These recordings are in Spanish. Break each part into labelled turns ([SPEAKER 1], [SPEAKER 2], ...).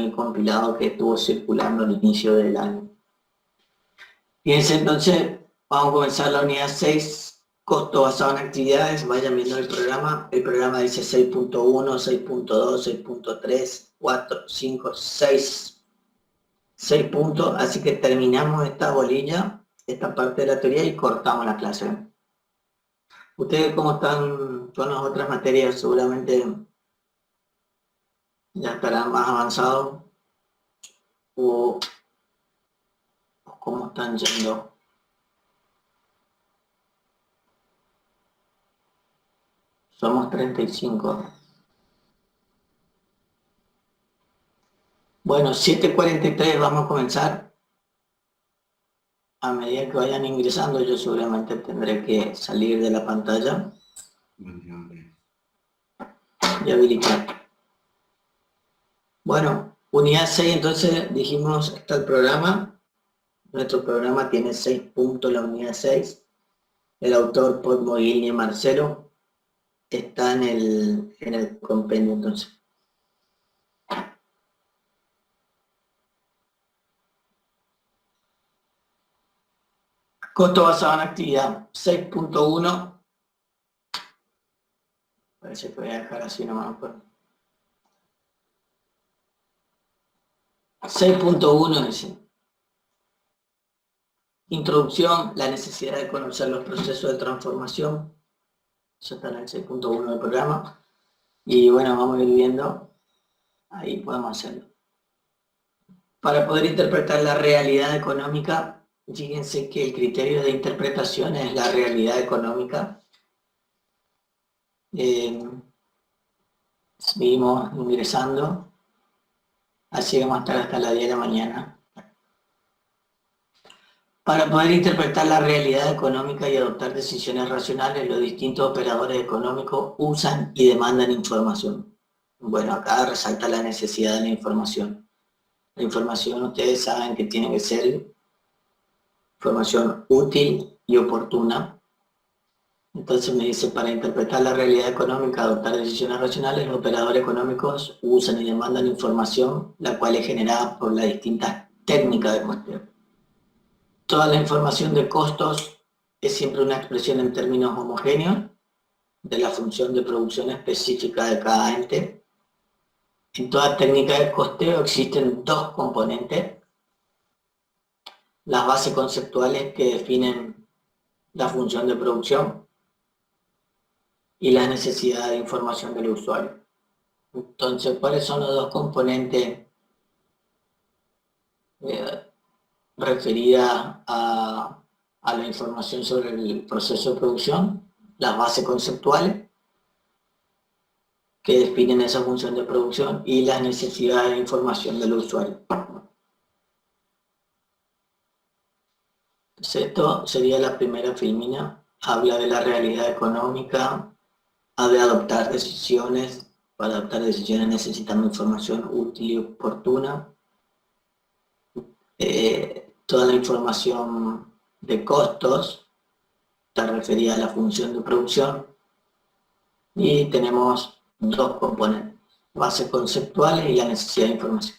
[SPEAKER 1] el compilado que estuvo circulando al inicio del año. Fíjense, entonces, vamos a comenzar la unidad 6, costo basado en actividades. Vayan viendo el programa. El programa dice 6.1, 6.2, 6.3, 4, 5, 6. 6 puntos, así que terminamos esta bolilla, esta parte de la teoría y cortamos la clase. Ustedes cómo están con las otras materias, seguramente ya estarán más avanzados o cómo están yendo. Somos 35. Bueno, 7:43 vamos a comenzar. A medida que vayan ingresando, yo seguramente tendré que salir de la pantalla y habilitar. Bueno, unidad 6, entonces dijimos, está el programa. Nuestro programa tiene 6 puntos, la unidad 6. El autor Podmogilny y Marcelo está en el compendio, entonces. Costo basado en actividad, 6.1. Parece que voy a dejar así nomás. 6.1 dice. Introducción, la necesidad de conocer los procesos de transformación. Eso está en el 6.1 del programa. Y bueno, vamos a ir viendo. Ahí podemos hacerlo. Para poder interpretar la realidad económica, fíjense que el criterio de interpretación es la realidad económica. Seguimos ingresando. Así vamos a estar hasta las 10 de la mañana. Para poder interpretar la realidad económica y adoptar decisiones racionales, los distintos operadores económicos usan y demandan información. Bueno, acá resalta la necesidad de la información. La información, ustedes saben que tiene que ser información útil y oportuna. Entonces me dice, para interpretar la realidad económica, adoptar decisiones racionales, los operadores económicos usan y demandan información, la cual es generada por las distintas técnicas de costeo. Toda la información de costos es siempre una expresión en términos homogéneos de la función de producción específica de cada ente. En toda técnica de costeo existen dos componentes: las bases conceptuales que definen la función de producción y la necesidad de información del usuario. Entonces, ¿cuáles son los dos componentes referidas a la información sobre el proceso de producción? Las bases conceptuales que definen esa función de producción y las necesidades de información del usuario. Entonces, esto sería la primera filmina. Habla de la realidad económica, ha de adoptar decisiones. Para adoptar decisiones necesitamos información útil y oportuna. Toda la información de costos está referida a la función de producción. Y tenemos dos componentes: bases conceptuales y la necesidad de información.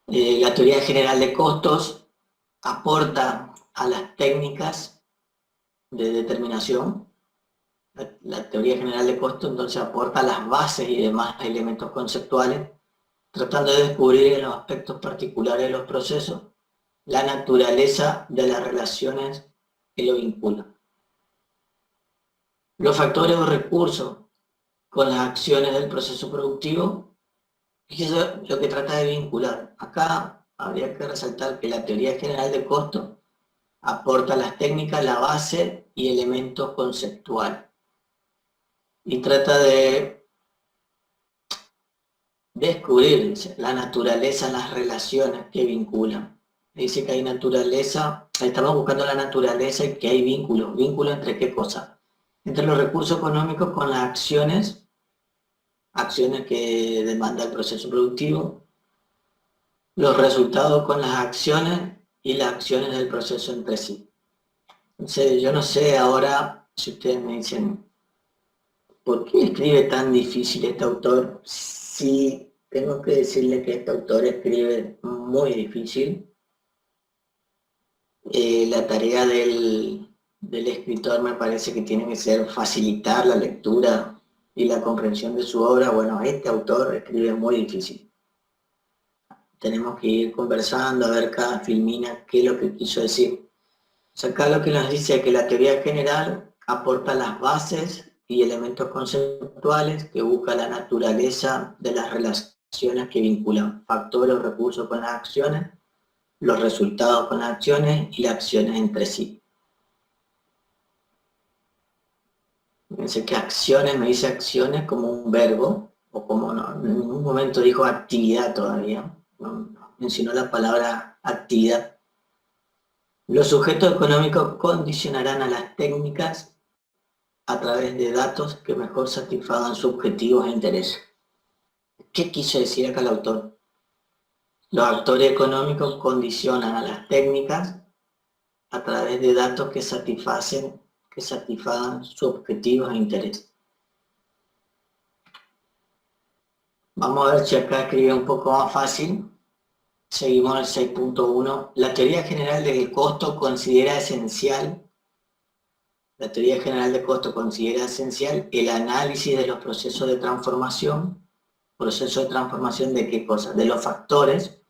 [SPEAKER 1] La teoría general de costos aporta a las técnicas de determinación. La teoría general de costos entonces aporta las bases y demás elementos conceptuales, tratando de descubrir en los aspectos particulares de los procesos la naturaleza de las relaciones que lo vinculan. Los factores o recursos con las acciones del proceso productivo, fíjese lo que trata de vincular. Acá habría que resaltar que la teoría general de costos aporta las técnicas, la base y elementos conceptuales. Y trata de descubrir la naturaleza en las relaciones que vinculan. Dice que hay naturaleza, estamos buscando la naturaleza y que hay vínculos. ¿Vínculos entre qué cosas? Entre los recursos económicos con las acciones que demanda el proceso productivo, los resultados con las acciones y las acciones del proceso entre sí. Entonces, yo no sé ahora si ustedes me dicen, ¿por qué escribe tan difícil este autor si tengo que decirle que este autor escribe muy difícil. La tarea del escritor me parece que tiene que ser facilitar la lectura y la comprensión de su obra. Bueno, este autor escribe muy difícil. Tenemos que ir conversando a ver cada filmina qué es lo que quiso decir. O sea, acá lo que nos dice es que la teoría general aporta las bases y elementos conceptuales que busca la naturaleza de las relaciones que vinculan factores o recursos con las acciones, los resultados con las acciones y las acciones entre sí. Fíjense que acciones, me dice acciones como un verbo, o como no, en ningún momento dijo actividad todavía, no mencionó la palabra actividad. Los sujetos económicos condicionarán a las técnicas a través de datos que mejor satisfagan sus objetivos e intereses. ¿Qué quiso decir acá el autor? Los actores económicos condicionan a las técnicas a través de datos que satisfagan sus objetivos e intereses. Vamos a ver si acá escribe un poco más fácil. Seguimos el 6.1. La teoría general del costo considera esencial. La teoría general del costo considera esencial el análisis de los procesos de transformación. ¿Proceso de transformación de qué cosa? De los factores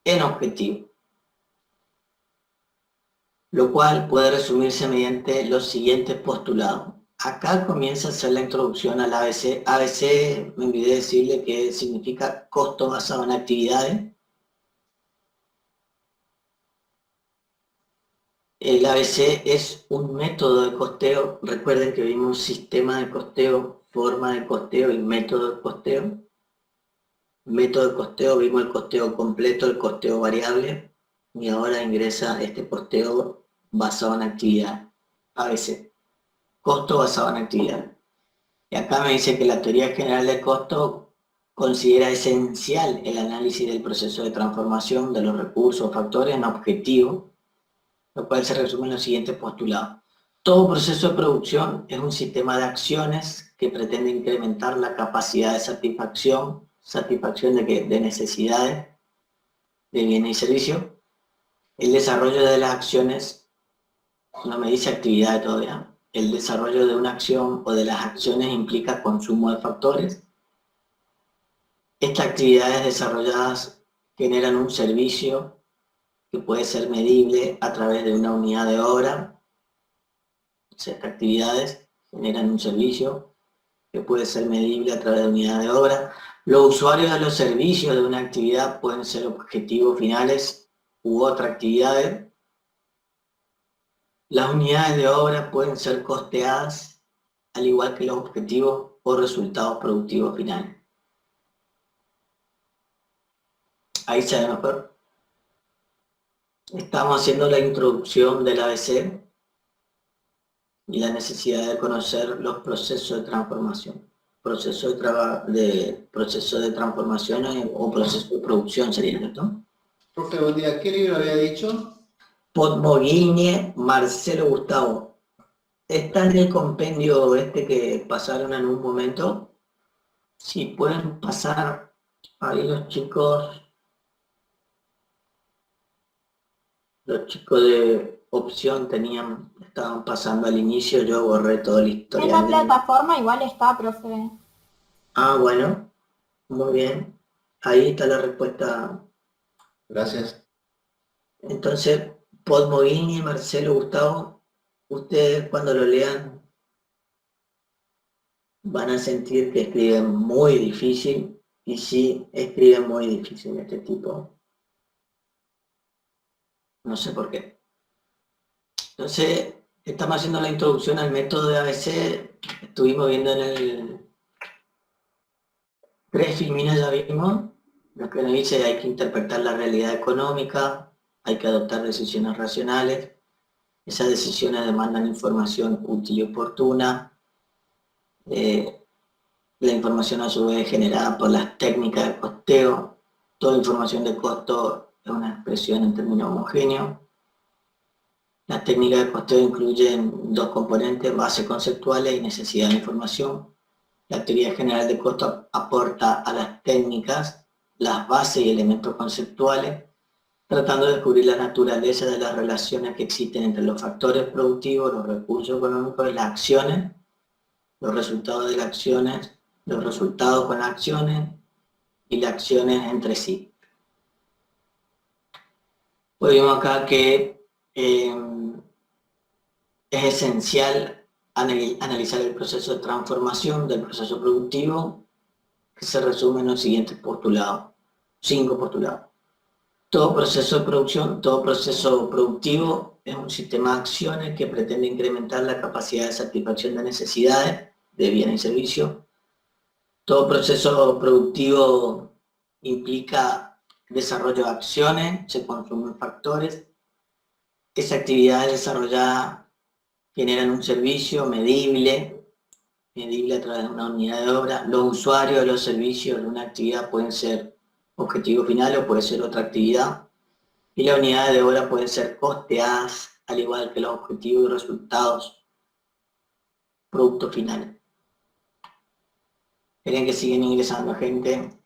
[SPEAKER 1] en objetivo. Lo cual puede resumirse mediante los siguientes postulados. Acá comienza a hacer la introducción al ABC. ABC, me olvidé decirle que significa costo basado en actividades. El ABC es un método de costeo. Recuerden que vimos sistema de costeo, forma de costeo y método de costeo. Método de costeo, vimos el costeo completo, el costeo variable, y ahora ingresa este costeo basado en actividad, ABC, costo basado en actividad. Y acá me dice que la teoría general del costo considera esencial el análisis del proceso de transformación de los recursos o factores en objetivos, lo cual se resume en los siguientes postulados. Todo proceso de producción es un sistema de acciones que pretende incrementar la capacidad de satisfacción de qué? De necesidades, de bienes y servicios. El desarrollo de las acciones, no me dice actividad todavía, el desarrollo de una acción o de las acciones implica consumo de factores. Estas actividades desarrolladas generan un servicio que puede ser medible a través de una unidad de obra. Estas actividades generan un servicio que puede ser medible a través de unidad de obra. Los usuarios de los servicios de una actividad pueden ser objetivos finales u otras actividades. Las unidades de obra pueden ser costeadas, al igual que los objetivos o resultados productivos finales. Ahí se ve mejor. Estamos haciendo la introducción del ABC y la necesidad de conocer los procesos de transformación. Proceso de transformación o proceso de producción sería, ¿cierto?
[SPEAKER 2] Profe, buen día. ¿Qué libro había dicho?
[SPEAKER 1] Podmoghigne, Marcelo Gustavo. Está en el compendio este que pasaron en un momento. Si pueden pasar ahí los chicos de opción estaban pasando al inicio, yo borré todo el historial.
[SPEAKER 3] En la plataforma igual está, profe.
[SPEAKER 1] Ah, bueno, muy bien. Ahí está la respuesta.
[SPEAKER 2] Gracias.
[SPEAKER 1] Entonces, Podmoghigne, Marcelo Gustavo, ustedes cuando lo lean van a sentir que escriben muy difícil, y sí, escriben muy difícil este tipo. No sé por qué. Entonces, estamos haciendo la introducción al método de ABC. Estuvimos viendo en el 3 filmines, ya vimos. Lo que nos dice hay que interpretar la realidad económica, hay que adoptar decisiones racionales. Esas decisiones demandan información útil y oportuna. La información a su vez es generada por las técnicas de costeo. Toda información de costo es una expresión en términos homogéneos. Las técnicas de costeo incluyen dos componentes, bases conceptuales y necesidad de información. La teoría general de costo aporta a las técnicas las bases y elementos conceptuales, tratando de descubrir la naturaleza de las relaciones que existen entre los factores productivos, los recursos económicos y las acciones, los resultados de las acciones, los resultados con las acciones y las acciones entre sí. Pues vimos acá que es esencial analizar el proceso de transformación del proceso productivo, que se resume en los siguientes postulados, 5 postulados. Todo proceso de producción, todo proceso productivo es un sistema de acciones que pretende incrementar la capacidad de satisfacción de necesidades de bienes y servicios. Todo proceso productivo implica desarrollo de acciones, se consumen factores. Esas actividades desarrolladas generan un servicio medible a través de una unidad de obra. Los usuarios de los servicios de una actividad pueden ser objetivo final o puede ser otra actividad. Y las unidades de obra pueden ser costeadas, al igual que los objetivos y resultados, productos finales. Miren que siguen ingresando gente.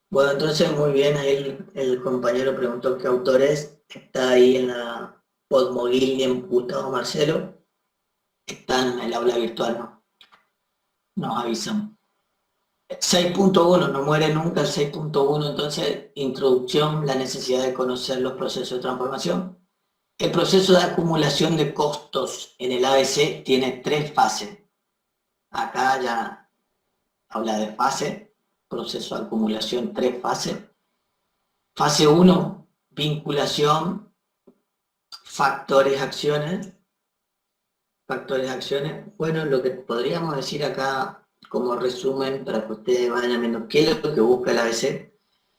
[SPEAKER 1] Bueno, entonces muy bien, ahí el compañero preguntó qué autor es. Está ahí en la Podmogil, Gustavo Marcelo. Está en el aula virtual, ¿no? Nos avisan. 6.1, no muere nunca el 6.1, entonces, introducción, la necesidad de conocer los procesos de transformación. El proceso de acumulación de costos en el ABC tiene 3 fases. Acá ya habla de fase, proceso de acumulación, 3 fases. Fase 1, vinculación, factores, acciones. Factores, acciones. Bueno, lo que podríamos decir acá como resumen para que ustedes vayan viendo qué es lo que busca el ABC.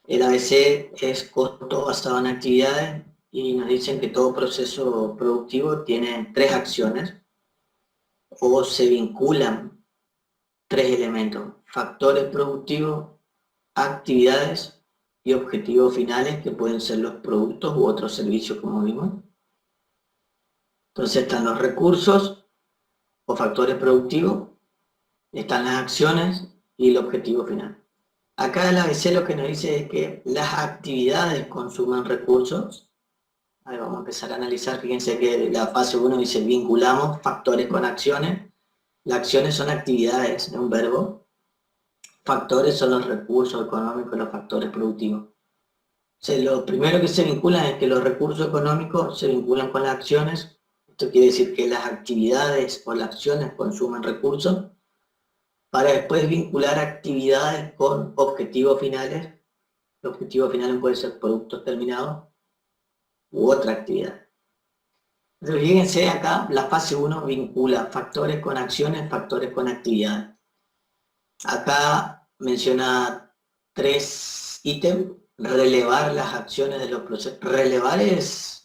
[SPEAKER 1] El ABC es costo basado en actividades y nos dicen que todo proceso productivo tiene 3 acciones o se vinculan 3 elementos: factores productivos, actividades y objetivos finales, que pueden ser los productos u otros servicios, como vimos. Entonces están los recursos o factores productivos, están las acciones y el objetivo final. Acá el ABC lo que nos dice es que las actividades consumen recursos. Ahí vamos a empezar a analizar. Fíjense que la fase 1 dice vinculamos factores con acciones. Las acciones son actividades, es un verbo. Factores son los recursos económicos, los factores productivos. O sea, lo primero que se vincula es que los recursos económicos se vinculan con las acciones. Esto quiere decir que las actividades o las acciones consumen recursos, para después vincular actividades con objetivos finales. Los objetivos finales pueden ser productos terminados u otra actividad. Entonces, fíjense acá, la fase 1 vincula factores con acciones, factores con actividades. Acá menciona 3 ítems: relevar las acciones de los procesos. Relevar es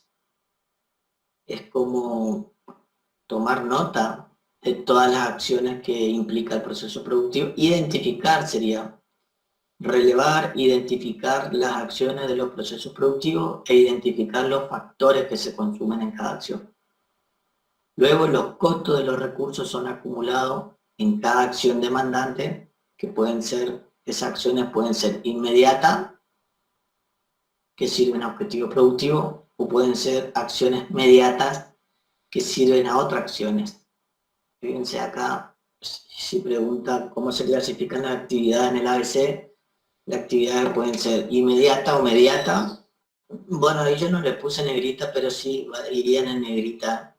[SPEAKER 1] como tomar nota de todas las acciones que implica el proceso productivo. Identificar sería relevar, identificar las acciones de los procesos productivos e identificar los factores que se consumen en cada acción. Luego, los costos de los recursos son acumulados en cada acción demandante, que pueden ser, esas acciones pueden ser inmediatas, que sirven a objetivos productivos, o pueden ser acciones mediatas que sirven a otras acciones. Fíjense acá, si pregunta cómo se clasifican las actividades en el ABC, las actividades pueden ser inmediata o mediata. Bueno, ahí yo no le puse negrita, pero sí irían en negrita.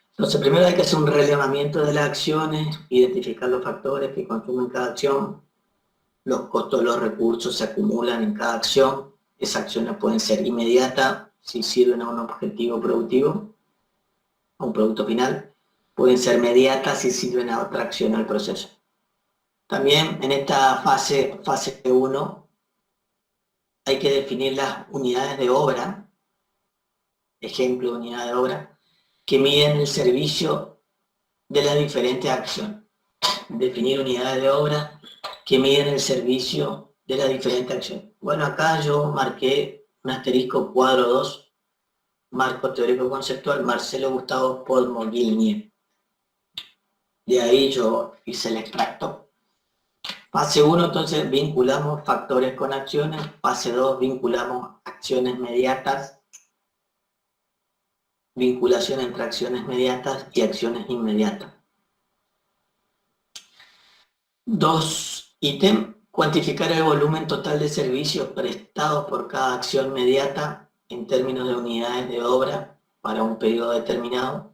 [SPEAKER 1] Entonces, primero hay que hacer un relevamiento de las acciones, identificar los factores que consumen cada acción. Los costos de los recursos se acumulan en cada acción. Esas acciones pueden ser inmediatas si sirven a un objetivo productivo, a un producto final. Pueden ser mediatas si sirven a otra acción al proceso. También en esta fase 1, hay que definir las unidades de obra, ejemplo de unidad de obra, que miden el servicio de las diferentes acciones. Definir unidades de obra que miden el servicio de las diferentes acciones. Bueno, acá yo marqué un asterisco cuadro 2, marco teórico conceptual, Marcelo Gustavo Podmogil. De ahí yo hice el extracto. Fase 1, entonces, vinculamos factores con acciones. Fase 2, vinculamos acciones mediatas. Vinculación entre acciones mediatas y acciones inmediatas. 2 ítem. Cuantificar el volumen total de servicios prestados por cada acción mediata en términos de unidades de obra para un periodo determinado.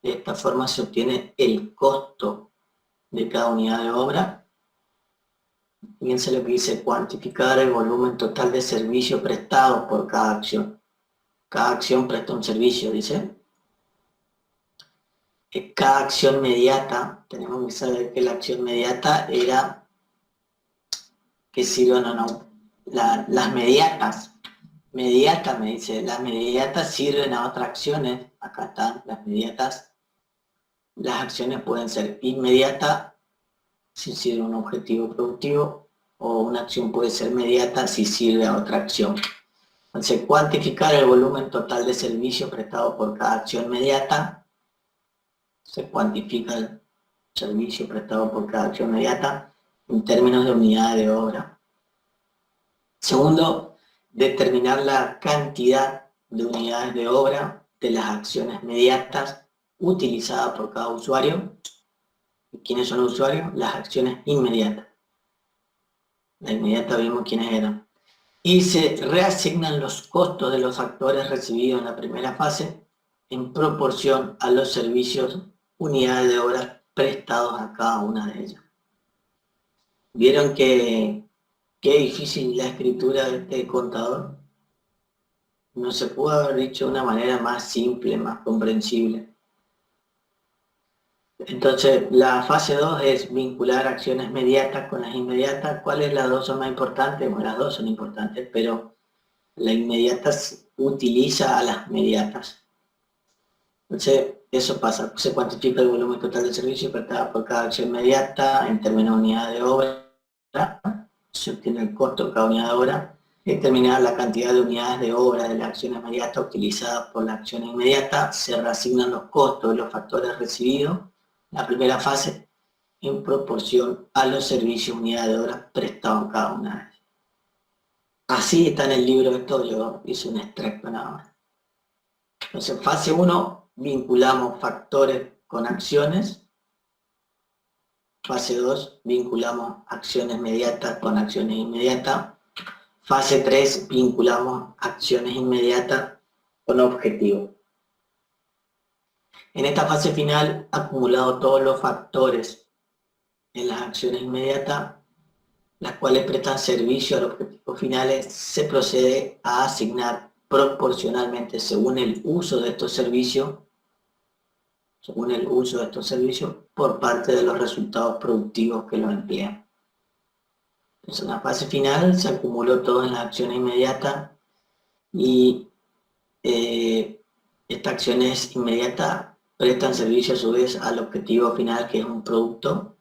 [SPEAKER 1] De esta forma se obtiene el costo de cada unidad de obra. Fíjense lo que dice: cuantificar el volumen total de servicios prestados por cada acción. Cada acción presta un servicio, dice. Cada acción mediata, tenemos que saber que la acción mediata era que sirven o no. Las mediatas me dice, las mediatas sirven a otras acciones. Acá están las mediatas. Las acciones pueden ser inmediatas si sirve a un objetivo productivo, o una acción puede ser mediata si sirve a otra acción. Entonces, cuantificar el volumen total de servicios prestados por cada acción mediata. Se cuantifica el servicio prestado por cada acción mediata en términos de unidad de obra. Segundo, determinar la cantidad de unidades de obra de las acciones mediatas utilizadas por cada usuario. ¿Y quiénes son los usuarios? Las acciones inmediatas. La inmediata vimos quiénes eran. Y se reasignan los costos de los factores recibidos en la primera fase en proporción a los servicios, unidades de obra prestados a cada una de ellas. ¿Vieron qué difícil la escritura de este contador? No se pudo haber dicho de una manera más simple, más comprensible. Entonces, la fase 2 es vincular acciones mediatas con las inmediatas. ¿Cuáles las dos son más importantes? Bueno, las dos son importantes, pero la inmediata utiliza a las mediatas. Entonces, eso pasa, se cuantifica el volumen total de servicio prestado por cada acción inmediata en términos de unidad de obra, se obtiene el costo de cada unidad de obra, determinar la cantidad de unidades de obra de las acciones inmediatas utilizadas por la acción inmediata, se reasignan los costos de los factores recibidos, la primera fase, en proporción a los servicios unidades de obra prestados en cada una de ellas. Así está en el libro, esto yo hice un extracto nada más. Entonces, fase 1, vinculamos factores con acciones. Fase 2, vinculamos acciones mediatas con acciones inmediatas. Fase 3, vinculamos acciones inmediatas con objetivos. En esta fase final, acumulado todos los factores en las acciones inmediatas, las cuales prestan servicio a los objetivos finales, se procede a asignar proporcionalmente según el uso de estos servicios, por parte de los resultados productivos que los emplean. Entonces, en la fase final se acumuló todo en las acciones inmediatas y estas acciones inmediatas prestan servicio a su vez al objetivo final, que es un producto,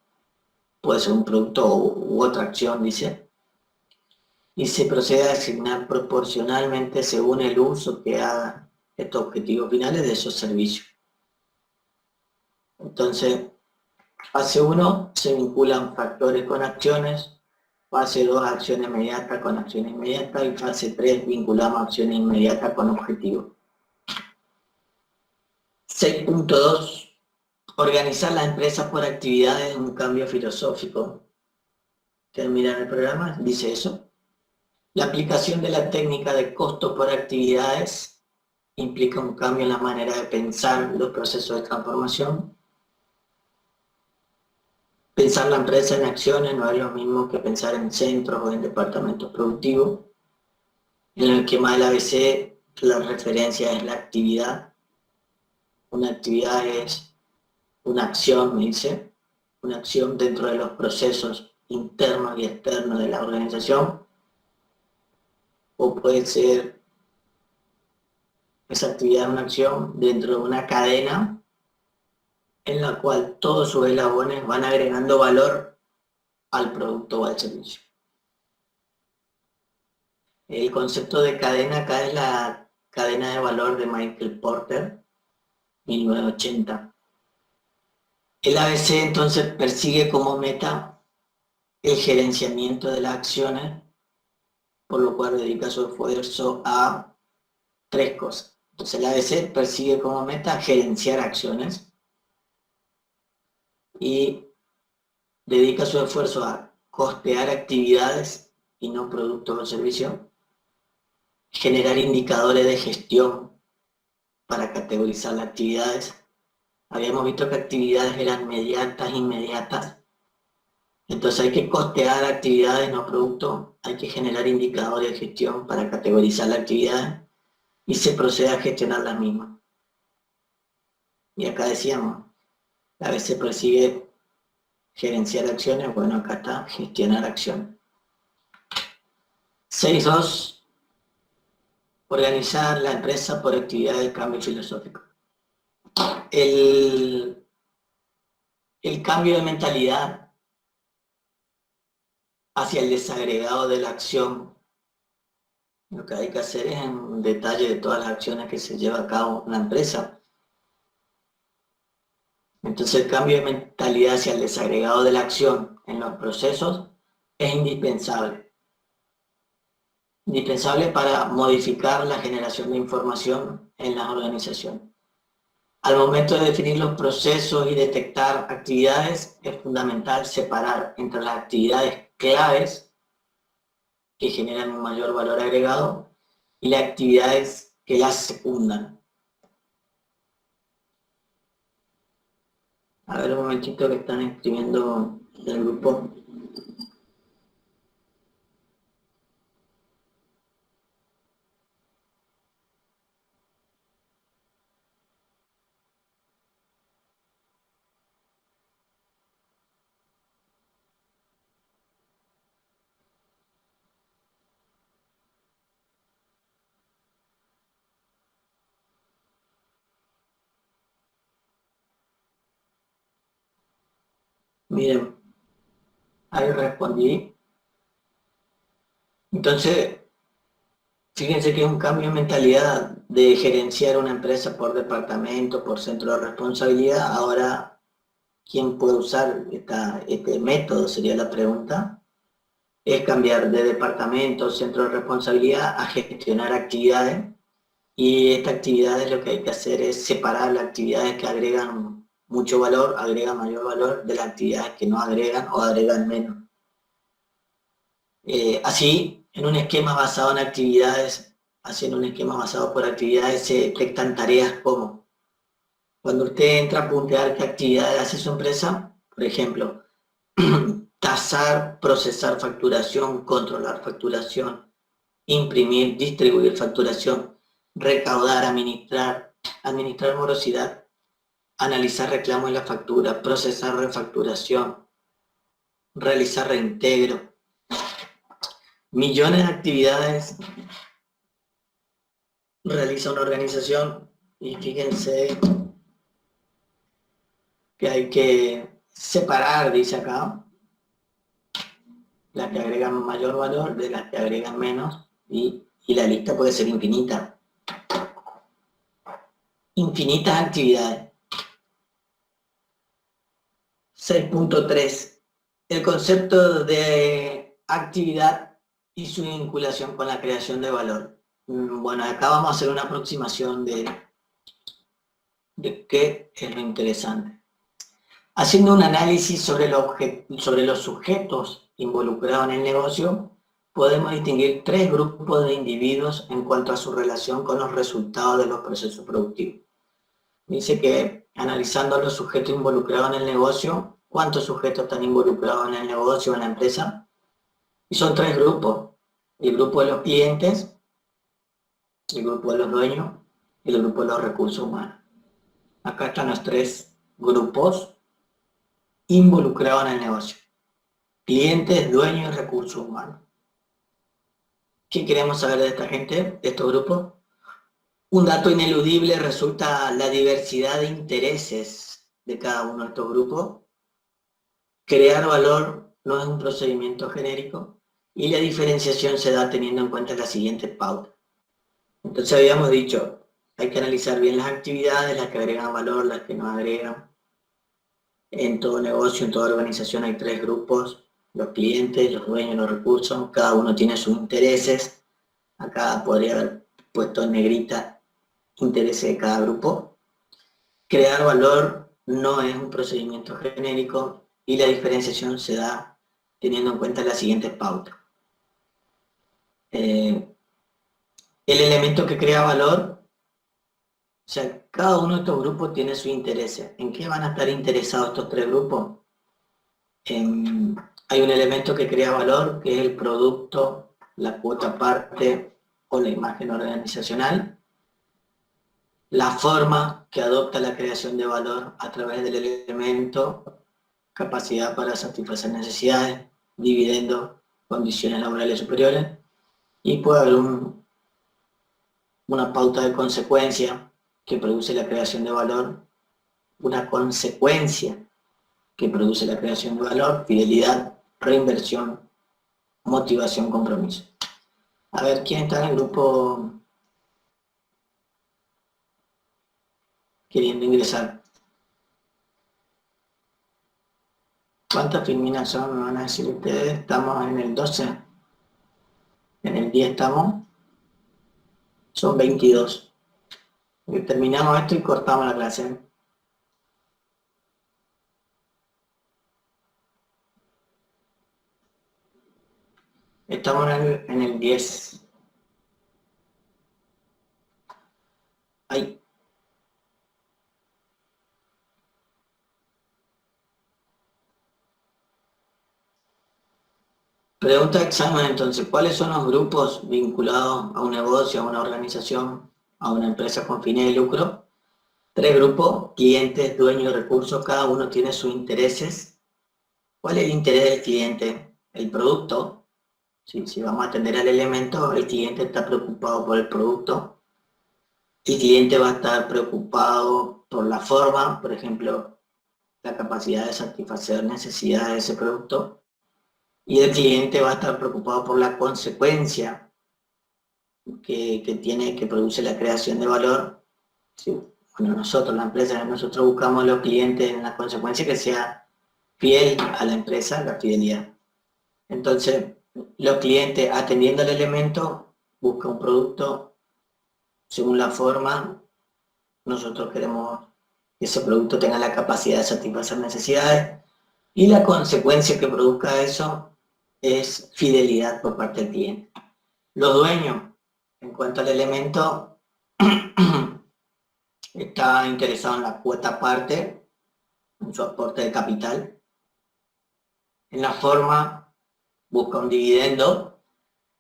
[SPEAKER 1] puede ser un producto u otra acción, dice, y se procede a asignar proporcionalmente según el uso que hagan estos objetivos finales de esos servicios. Entonces, fase 1 se vinculan factores con acciones, fase 2 acciones inmediatas con acciones inmediatas y fase 3 vinculamos acciones inmediatas con objetivos. 6.2. Organizar las empresas por actividades, un cambio filosófico. Terminar el programa, dice eso. La aplicación de la técnica de costo por actividades implica un cambio en la manera de pensar los procesos de transformación. Pensar la empresa en acciones no es lo mismo que pensar en centros o en departamentos productivos. En el esquema del ABC, la referencia es la actividad. Una actividad es una acción, me dice, una acción dentro de los procesos internos y externos de la organización, o puede ser esa actividad una acción dentro de una cadena en la cual todos sus eslabones van agregando valor al producto o al servicio. El concepto de cadena acá es la cadena de valor de Michael Porter, 1980. El ABC entonces persigue como meta el gerenciamiento de las acciones, por lo cual dedica su esfuerzo a tres cosas. Entonces el ABC persigue como meta gerenciar acciones y dedica su esfuerzo a costear actividades y no productos o servicios, generar indicadores de gestión para categorizar las actividades. Habíamos visto que actividades eran inmediatas. Entonces hay que costear actividades, no productos. Hay que generar indicadores de gestión para categorizar las actividades y se procede a gestionar las mismas. Y acá decíamos, a veces persigue gerenciar acciones. Bueno, acá está gestionar acciones. 6.2. Organizar la empresa por actividades de cambio filosófico. El cambio de mentalidad hacia el desagregado de la acción, lo que hay que hacer es en detalle de todas las acciones que se lleva a cabo en la empresa. Entonces el cambio de mentalidad hacia el desagregado de la acción en los procesos es indispensable. Indispensable para modificar la generación de información en las organizaciones. Al momento de definir los procesos y detectar actividades, es fundamental separar entre las actividades claves que generan un mayor valor agregado y las actividades que las secundan. A ver un momentito que están escribiendo el grupo. Miren, ahí respondí. Entonces, fíjense que es un cambio de mentalidad de gerenciar una empresa por departamento, por centro de responsabilidad. Ahora, ¿quién puede usar este método? Sería la pregunta. Es cambiar de departamento, centro de responsabilidad a gestionar actividades. Y estas actividades lo que hay que hacer es separar las actividades que agregan mucho valor, agregan mayor valor, de las actividades que no agregan o agregan menos. Así, en un esquema basado en actividades, haciendo un esquema basado por actividades, se detectan tareas como, cuando usted entra a puntear qué actividades hace su empresa, por ejemplo, tasar, procesar facturación, controlar facturación, imprimir, distribuir facturación, recaudar, administrar morosidad, analizar reclamos en la factura, procesar refacturación, realizar reintegro. Millones de actividades realiza una organización y fíjense que hay que separar, dice acá, las que agregan mayor valor de las que agregan menos y la lista puede ser infinita. Infinitas actividades. 6.3. El concepto de actividad y su vinculación con la creación de valor. Bueno, acá vamos a hacer una aproximación de qué es lo interesante. Haciendo un análisis sobre los sujetos involucrados en el negocio, podemos distinguir tres grupos de individuos en cuanto a su relación con los resultados de los procesos productivos. Dice que analizando a los sujetos involucrados en el negocio, ¿cuántos sujetos están involucrados en el negocio o en la empresa? Y son tres grupos. El grupo de los clientes, el grupo de los dueños y el grupo de los recursos humanos. Acá están los tres grupos involucrados en el negocio. Clientes, dueños y recursos humanos. ¿Qué queremos saber de esta gente, de estos grupos? Un dato ineludible resulta la diversidad de intereses de cada uno de estos grupos. Crear valor no es un procedimiento genérico y la diferenciación se da teniendo en cuenta la siguiente pauta. Entonces habíamos dicho, hay que analizar bien las actividades, las que agregan valor, las que no agregan. En todo negocio, en toda organización hay tres grupos: los clientes, los dueños, los recursos. Cada uno tiene sus intereses. Acá podría haber puesto en negrita intereses de cada grupo. Crear valor no es un procedimiento genérico y la diferenciación se da teniendo en cuenta las siguientes pautas. El elemento que crea valor, o sea, cada uno de estos grupos tiene sus intereses. ¿En qué van a estar interesados estos tres grupos? Hay un elemento que crea valor, que es el producto, la cuota parte o la imagen organizacional. La forma que adopta la creación de valor a través del elemento, capacidad para satisfacer necesidades, dividendos, condiciones laborales superiores, y puede haber una pauta de consecuencia que produce la creación de valor, una consecuencia que produce la creación de valor, fidelidad, reinversión, motivación, compromiso. A ver, ¿quién está en el grupo queriendo ingresar? ¿Cuántas filminas son? Me van a decir ustedes. Estamos en el 12. En el 10 estamos. Son 22. Terminamos esto y cortamos la clase. Estamos en el 10. Ahí. Pregunta de examen entonces, ¿cuáles son los grupos vinculados a un negocio, a una organización, a una empresa con fines de lucro? Tres grupos: clientes, dueños de recursos, cada uno tiene sus intereses. ¿Cuál es el interés del cliente? El producto. Si vamos a atender al elemento, el cliente está preocupado por el producto. El cliente va a estar preocupado por la forma, por ejemplo, la capacidad de satisfacer necesidades de ese producto. Y el cliente va a estar preocupado por la consecuencia que produce la creación de valor. Sí. Bueno, nosotros, la empresa, nosotros buscamos a los clientes en la consecuencia que sea fiel a la empresa, la fidelidad. Entonces, los clientes, atendiendo al elemento, buscan un producto según la forma. Nosotros queremos que ese producto tenga la capacidad de satisfacer necesidades, y la consecuencia que produzca eso es fidelidad por parte del cliente. Los dueños, en cuanto al elemento, está interesado en la cuota parte, en su aporte de capital. En la forma, busca un dividendo,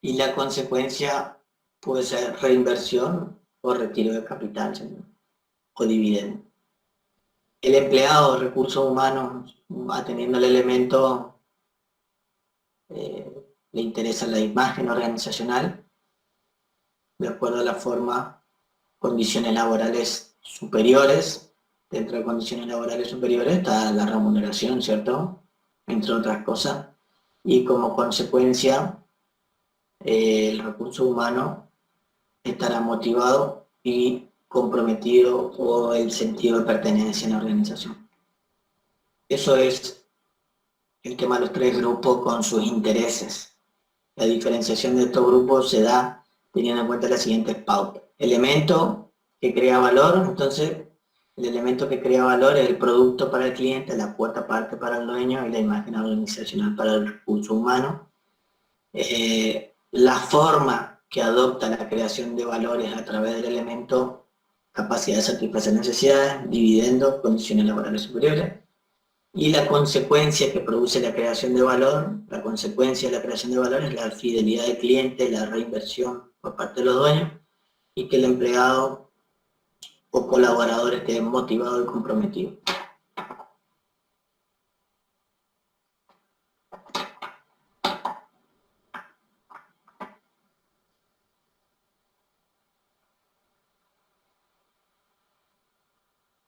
[SPEAKER 1] y la consecuencia puede ser reinversión o retiro de capital o dividendo. El empleado de recursos humanos, atendiendo el elemento, le interesa la imagen organizacional, de acuerdo a la forma, condiciones laborales superiores. Dentro de condiciones laborales superiores está la remuneración, ¿cierto? Entre otras cosas. Y como consecuencia, el recurso humano estará motivado y comprometido, o el sentido de pertenencia en la organización. Eso es el tema de los tres grupos con sus intereses. La diferenciación de estos grupos se da teniendo en cuenta las siguientes pautas. Elemento que crea valor. Entonces, el elemento que crea valor es el producto para el cliente, la cuota parte para el dueño y la imagen organizacional para el recurso humano. La forma que adopta la creación de valores a través del elemento, capacidad de satisfacer necesidades, dividendos, condiciones laborales superiores. Y la consecuencia que produce la creación de valor, la consecuencia de la creación de valor es la fidelidad del cliente, la reinversión por parte de los dueños, y que el empleado o colaborador esté motivado y comprometido.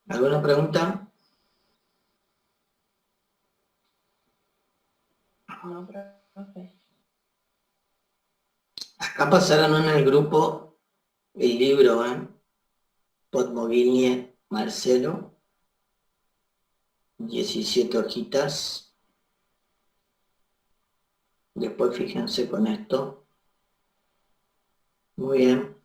[SPEAKER 1] ¿Alguna pregunta?
[SPEAKER 4] No, profe.
[SPEAKER 1] Acá pasaron en el grupo el libro, Podmogilnie, Marcelo, 17 hojitas. Después fíjense con esto. Muy bien.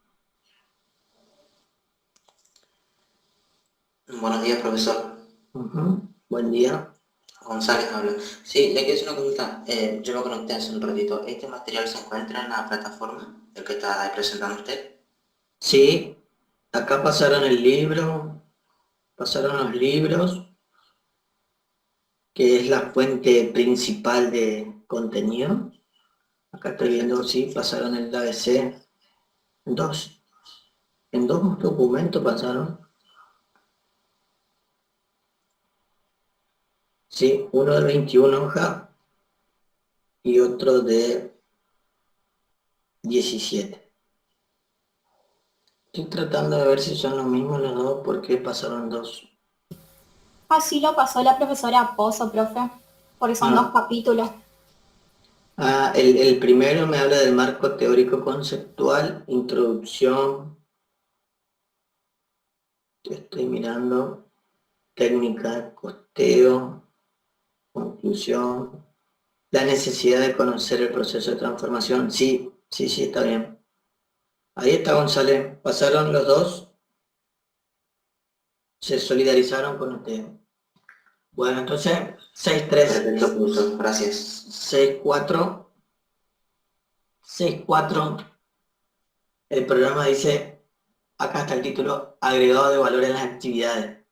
[SPEAKER 5] Buenos días, profesor.
[SPEAKER 1] Buen día.
[SPEAKER 5] González habla. Sí, le quiero hacer una consulta. Yo lo conecté hace un ratito. ¿Este material se encuentra en la plataforma, el que está ahí presentando usted?
[SPEAKER 1] Sí, acá pasaron el libro, pasaron los libros, que es la fuente principal de contenido. Acá estoy viendo, sí, pasaron el ABC. En dos documentos pasaron. Sí, uno de 21 hojas y otro de 17. Estoy tratando de ver si son los mismos los dos, porque pasaron dos.
[SPEAKER 3] Así lo pasó la profesora Pozo, profe, porque son dos capítulos.
[SPEAKER 1] El primero me habla del marco teórico conceptual, introducción, estoy mirando, técnica, costeo, conclusión, la necesidad de conocer el proceso de transformación. Sí, está bien. Ahí está González, pasaron los dos, se solidarizaron con usted. Bueno, entonces, 6-3.
[SPEAKER 5] Perfecto, profesor. Gracias.
[SPEAKER 1] 6-4. 6-4. El programa dice, acá está el título, agregado de valor en las actividades.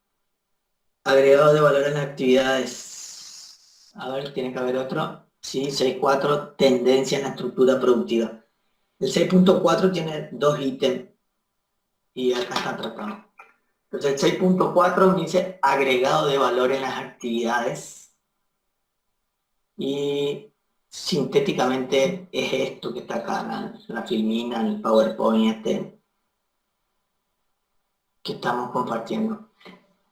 [SPEAKER 1] Agregado de valor en las actividades. A ver, tiene que haber otro. Sí, 6.4, tendencia en la estructura productiva. El 6.4 tiene dos ítems y acá está tratado. Entonces el 6.4 dice agregado de valor en las actividades. Y sintéticamente es esto que está acá, la filmina, el PowerPoint que estamos compartiendo.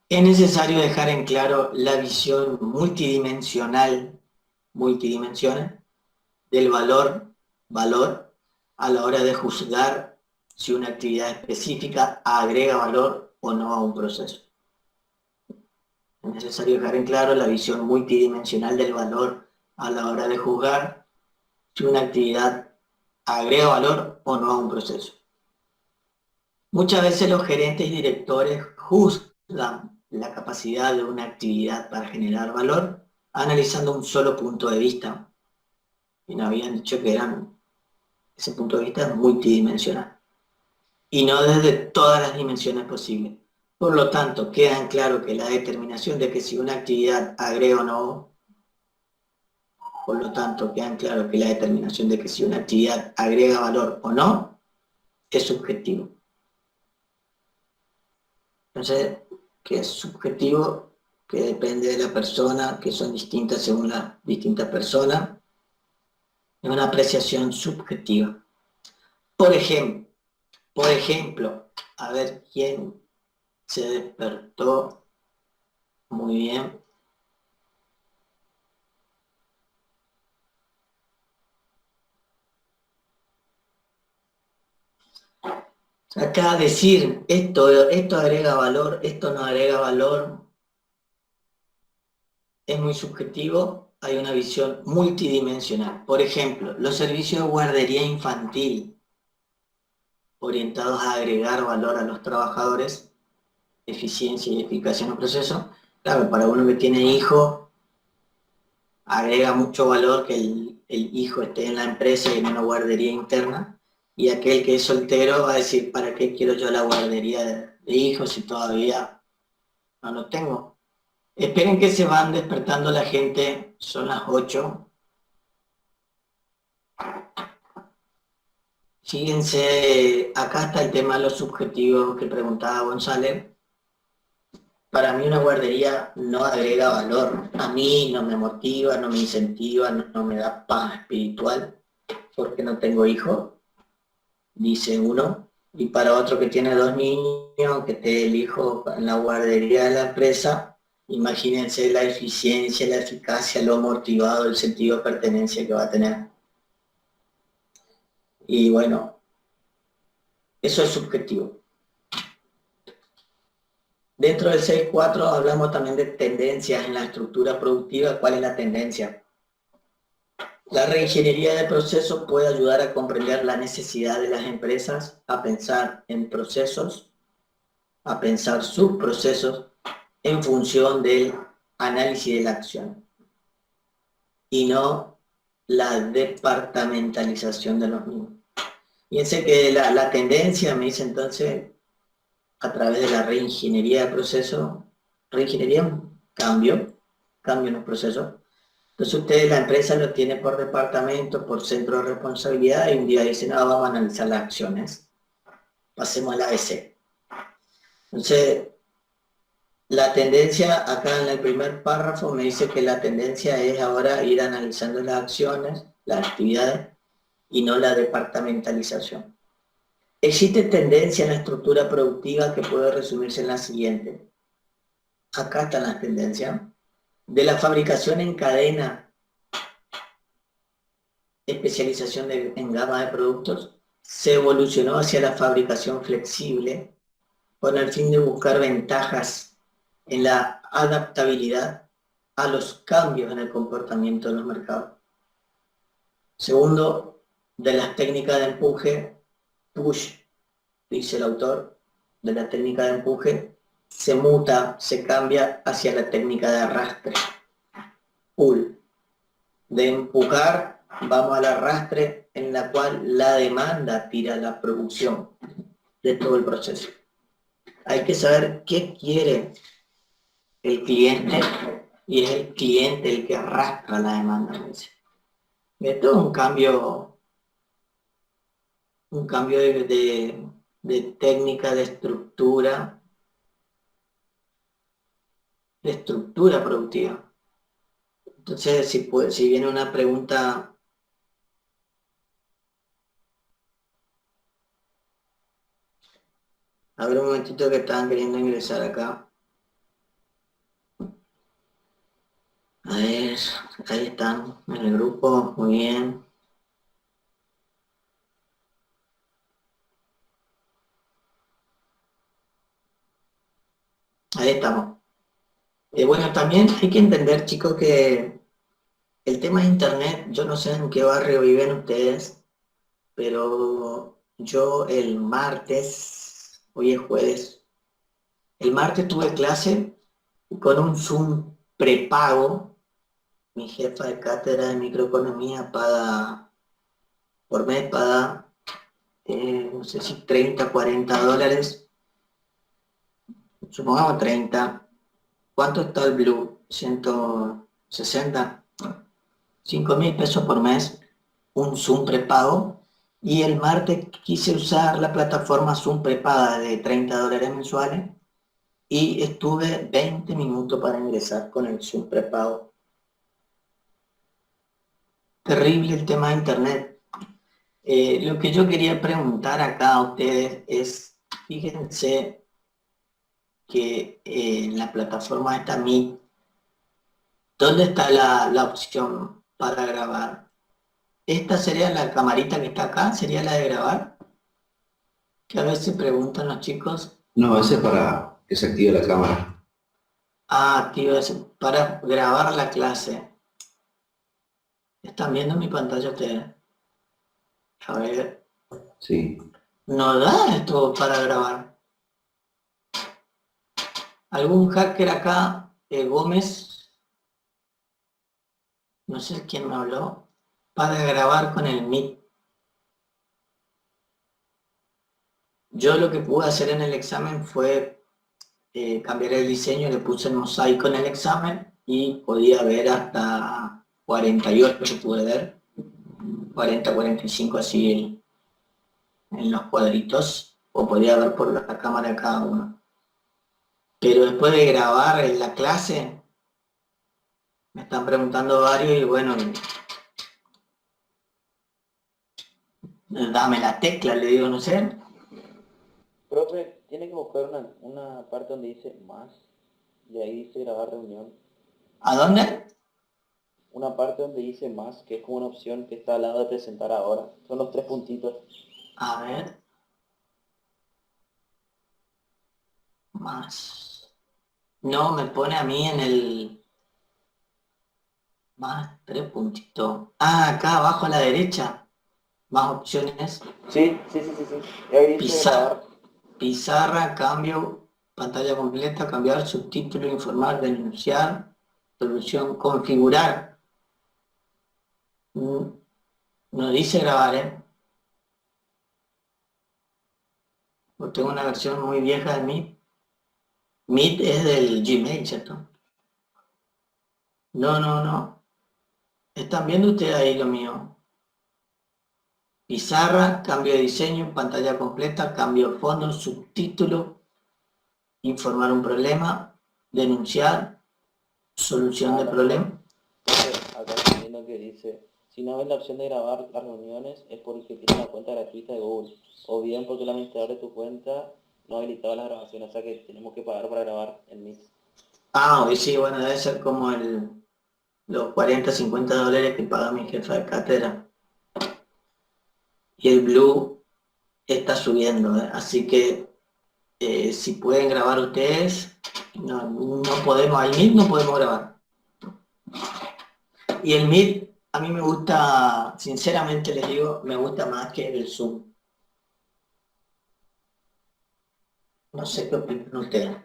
[SPEAKER 1] Es necesario dejar en claro la visión multidimensional del valor a la hora de juzgar si una actividad específica agrega valor o no a un proceso. Es necesario dejar en claro la visión multidimensional del valor a la hora de juzgar si una actividad agrega valor o no a un proceso. Muchas veces los gerentes y directores juzgan la capacidad de una actividad para generar valor analizando un solo punto de vista. Y nos habían dicho que ese punto de vista es multidimensional. Y no desde todas las dimensiones posibles. Por lo tanto, queda en claro que la determinación de que si una actividad agrega o no, valor o no, es subjetivo. Entonces, que es subjetivo, que depende de la persona, que son distintas según las distintas personas, es una apreciación subjetiva. Por ejemplo, a ver quién se despertó. Muy bien. Acá decir esto agrega valor, esto no agrega valor, es muy subjetivo, hay una visión multidimensional. Por ejemplo, los servicios de guardería infantil orientados a agregar valor a los trabajadores, eficiencia y eficacia en un proceso. Claro, para uno que tiene hijos, agrega mucho valor que el hijo esté en la empresa y en una guardería interna, y aquel que es soltero va a decir, ¿para qué quiero yo la guardería de hijos si todavía no lo tengo? Esperen que se van despertando la gente, son las 8. Fíjense, acá está el tema de los subjetivos que preguntaba González. Para mí una guardería no agrega valor, a mí no me motiva, no me incentiva, no me da paz espiritual, porque no tengo hijos, dice uno, y para otro que tiene 2 niños, que esté el hijo en la guardería de la empresa, imagínense la eficiencia, la eficacia, lo motivado, el sentido de pertenencia que va a tener. Y bueno, eso es subjetivo. Dentro del 6.4 hablamos también de tendencias en la estructura productiva. ¿Cuál es la tendencia? La reingeniería de procesos puede ayudar a comprender la necesidad de las empresas a pensar en procesos, a pensar sus procesos en función del análisis de la acción y no la departamentalización de los mismos. Fíjense que la tendencia, me dice entonces, a través de la reingeniería de procesos, reingeniería, cambio en los procesos. Entonces ustedes, la empresa lo tiene por departamento, por centro de responsabilidad, y un día dicen, vamos a analizar las acciones. Pasemos al ABC. Entonces, la tendencia, acá en el primer párrafo me dice que la tendencia es ahora ir analizando las acciones, las actividades, y no la departamentalización. Existe tendencia en la estructura productiva que puede resumirse en la siguiente. Acá están las tendencias. De la fabricación en cadena, especialización en gama de productos, se evolucionó hacia la fabricación flexible con el fin de buscar ventajas en la adaptabilidad a los cambios en el comportamiento de los mercados. Segundo, de las técnicas de empuje, push, dice el autor, de la técnica de empuje, se muta, se cambia hacia la técnica de arrastre, pull. De empujar, vamos al arrastre, en la cual la demanda tira la producción de todo el proceso. Hay que saber qué quiere el cliente, y es el cliente el que arrastra la demanda. Esto es un cambio de técnica, de estructura productiva. Entonces, si viene una pregunta, a ver un momentito que estaban queriendo ingresar acá. A ver, ahí están en el grupo, muy bien. Ahí estamos. Bueno, también hay que entender, chicos, que el tema de internet, yo no sé en qué barrio viven ustedes, pero yo el martes, hoy es jueves, el martes tuve clase con un Zoom prepago. Mi jefa de cátedra de microeconomía paga, por mes paga, no sé si 30, 40 dólares, supongamos 30. ¿Cuánto está el Blue? 160, 5.000 pesos por mes, un Zoom prepago. Y el martes quise usar la plataforma Zoom prepaga de 30 dólares mensuales y estuve 20 minutos para ingresar con el Zoom prepago. Terrible el tema de internet. Lo que yo quería preguntar acá a ustedes es, fíjense que en la plataforma esta Meet, ¿dónde está la opción para grabar? ¿Esta sería la camarita que está acá? ¿Sería la de grabar? Que a veces preguntan los chicos.
[SPEAKER 2] No, ese es para que se active la cámara.
[SPEAKER 1] Tío, para grabar la clase. ¿Están viendo mi pantalla ustedes? A ver.
[SPEAKER 2] Sí.
[SPEAKER 1] No da esto para grabar. ¿Algún hacker acá? Gómez. No sé quién me habló. Para grabar con el Meet. Yo lo que pude hacer en el examen fue cambiar el diseño, le puse el mosaico en el examen y podía ver hasta 48, pude ver. 40, 45 así en los cuadritos, o podía ver por la cámara de cada uno. Pero después de grabar en la clase, me están preguntando varios y bueno, dame la tecla, le digo, no sé.
[SPEAKER 6] Profe, tiene que buscar una parte donde dice más y ahí dice grabar reunión.
[SPEAKER 1] ¿A dónde?
[SPEAKER 6] Una parte donde dice más, que es como una opción que está al lado de presentar ahora. Son los 3 puntitos.
[SPEAKER 1] A ver. Más. No, me pone a mí en el... Más 3 puntitos. Ah, acá abajo a la derecha. Más opciones.
[SPEAKER 6] Sí, sí, sí, sí, sí. Y ahí dice grabar.
[SPEAKER 1] Pizarra, cambio, pantalla completa, cambiar, subtítulo, informar, denunciar, solución, configurar. No dice grabar, ¿eh? Porque tengo una versión muy vieja de Meet. Meet es del Gmail, ¿cierto? No, no, no. ¿Están viendo ustedes ahí lo mío? Pizarra, cambio de diseño, pantalla completa, cambio de fondo, subtítulo, informar un problema, denunciar, solución de problema.
[SPEAKER 6] Entonces, acá estoy viendo que dice, si no ves la opción de grabar las reuniones es porque tienes una cuenta gratuita de Google, o bien porque el administrador de tu cuenta no habilitaba las grabaciones, o sea que tenemos que pagar para grabar en Meet.
[SPEAKER 1] Ah, hoy sí, bueno, debe ser como los 40, 50 dólares que paga mi jefa de cátedra. Y el Blue está subiendo, ¿eh? Así que si pueden grabar ustedes, no podemos, al Meet no podemos grabar. Y el Meet a mí me gusta, sinceramente les digo, me gusta más que el Zoom. No sé qué opinan ustedes.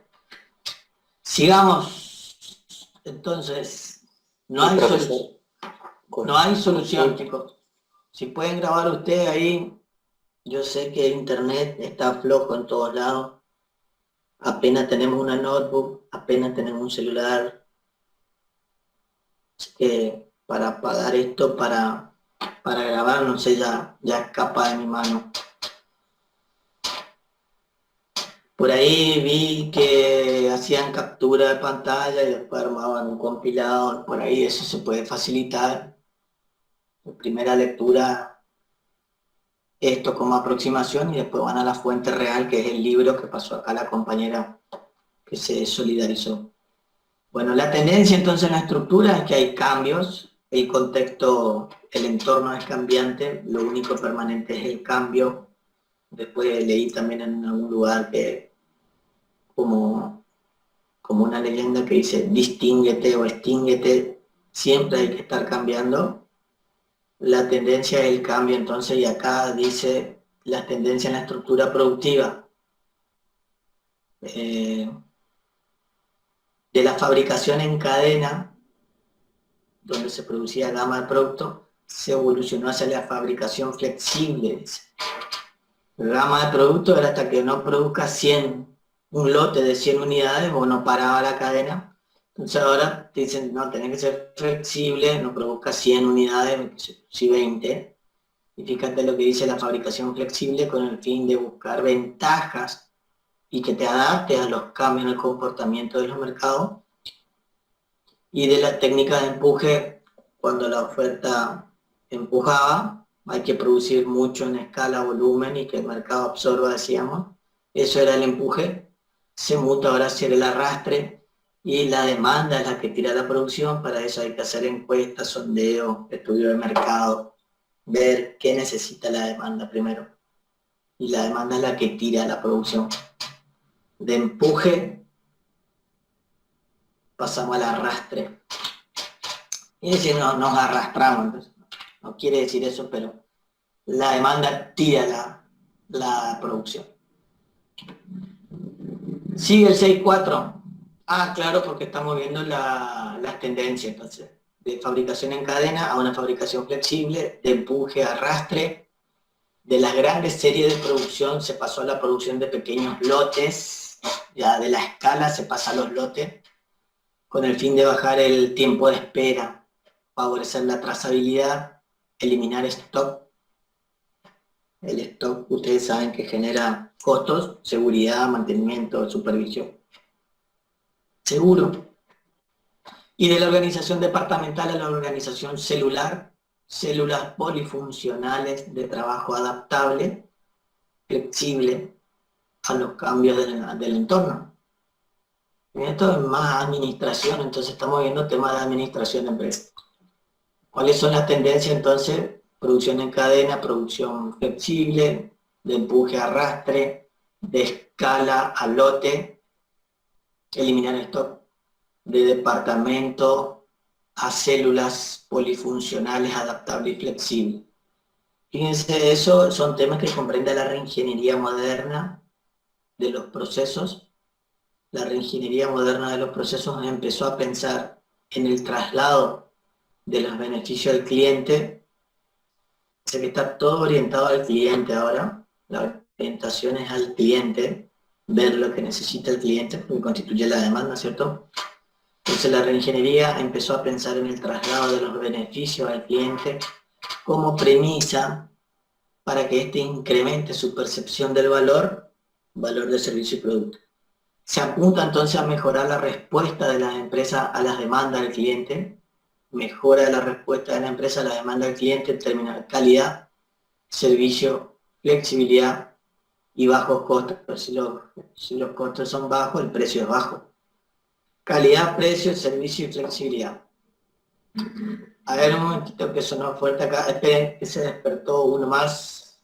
[SPEAKER 1] Sigamos. Entonces, no hay solución, chicos. Si pueden grabar ustedes ahí, yo sé que internet está flojo en todos lados. Apenas tenemos una notebook, apenas tenemos un celular. Así que para pagar esto, para grabar, no sé, ya escapa de mi mano. Por ahí vi que hacían captura de pantalla y después armaban un compilado. Por ahí eso se puede facilitar. En primera lectura, esto como aproximación y después van a la fuente real, que es el libro que pasó acá la compañera que se solidarizó. Bueno, la tendencia entonces en la estructura es que hay cambios, el contexto, el entorno es cambiante, lo único permanente es el cambio. Después leí también en algún lugar que como una leyenda que dice distínguete o extínguete, siempre hay que estar cambiando. La tendencia es el cambio entonces, y acá dice la tendencia en la estructura productiva. De la fabricación en cadena, donde se producía gama de productos, se evolucionó hacia la fabricación flexible. La gama de productos era hasta que no produzca 100, un lote de 100 unidades o no paraba la cadena. Entonces ahora te dicen, no, tenés que ser flexible, no produzca 100 unidades, sí 20. Y fíjate lo que dice la fabricación flexible con el fin de buscar ventajas y que te adaptes a los cambios en el comportamiento de los mercados. Y de la técnica de empuje, cuando la oferta empujaba, hay que producir mucho en escala, volumen y que el mercado absorba, decíamos. Eso era el empuje. Se muta ahora hacia el arrastre y la demanda es la que tira la producción. Para eso hay que hacer encuestas, sondeos, estudio de mercado, ver qué necesita la demanda primero. Y la demanda es la que tira la producción. De empuje pasamos al arrastre. Y decir, nos arrastramos. Entonces, no quiere decir eso, pero la demanda tira la producción. Sigue el 6.4. Ah, claro, porque estamos viendo las tendencias, entonces, de fabricación en cadena a una fabricación flexible, de empuje a arrastre. De las grandes series de producción se pasó a la producción de pequeños lotes, ya de la escala se pasa a los lotes, con el fin de bajar el tiempo de espera, favorecer la trazabilidad, eliminar stock. El stock, ustedes saben que genera costos, seguridad, mantenimiento, supervisión. Seguro. Y de la organización departamental a la organización celular, células polifuncionales de trabajo adaptable, flexible a los cambios del entorno. Y esto es más administración, entonces estamos viendo temas de administración de empresas. ¿Cuáles son las tendencias entonces? Producción en cadena, producción flexible, de empuje a arrastre, de escala a lote, eliminar el stock de departamento a células polifuncionales, adaptables y flexibles. Fíjense, eso son temas que comprende la reingeniería moderna de los procesos. La reingeniería moderna de los procesos empezó a pensar en el traslado de los beneficios al cliente. Sé que está todo orientado al cliente ahora. La orientación es al cliente, ver lo que necesita el cliente, porque constituye la demanda, ¿cierto? Entonces la reingeniería empezó a pensar en el traslado de los beneficios al cliente como premisa para que éste incremente su percepción del valor de servicio y producto. Se apunta entonces a mejorar la respuesta de las empresas a las demandas del cliente, mejora de la respuesta de la empresa a la demanda del cliente en términos de calidad, servicio, flexibilidad y bajos costos. Si los costos son bajos, el precio es bajo. Calidad, precio, servicio y flexibilidad. A ver, un momentito que sonó fuerte acá. Esperen que se despertó uno más.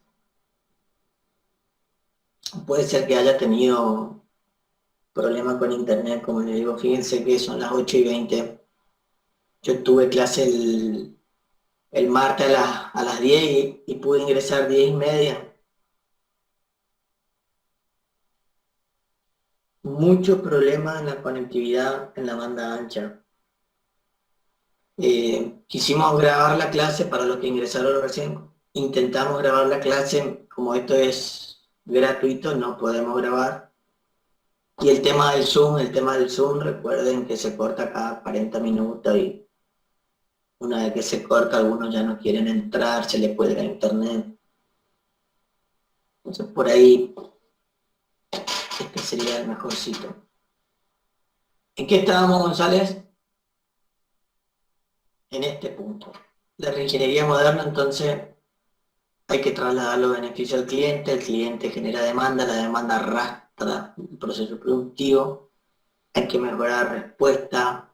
[SPEAKER 1] Puede ser que haya tenido problemas con internet, como les digo. Fíjense que son las 8:20. Yo tuve clase el martes a las 10 y pude ingresar 10:30. Muchos problemas en la conectividad en la banda ancha. Quisimos grabar la clase para los que ingresaron recién. Intentamos grabar la clase, como esto es gratuito, no podemos grabar. Y el tema del Zoom, recuerden que se corta cada 40 minutos y una vez que se corta, algunos ya no quieren entrar, se les cuelga internet. Entonces por ahí, este sería el mejorcito. ¿En qué estábamos, González? En este punto. La reingeniería moderna, entonces, hay que trasladar los beneficios al cliente, el cliente genera demanda, la demanda arrastra el proceso productivo, hay que mejorar la respuesta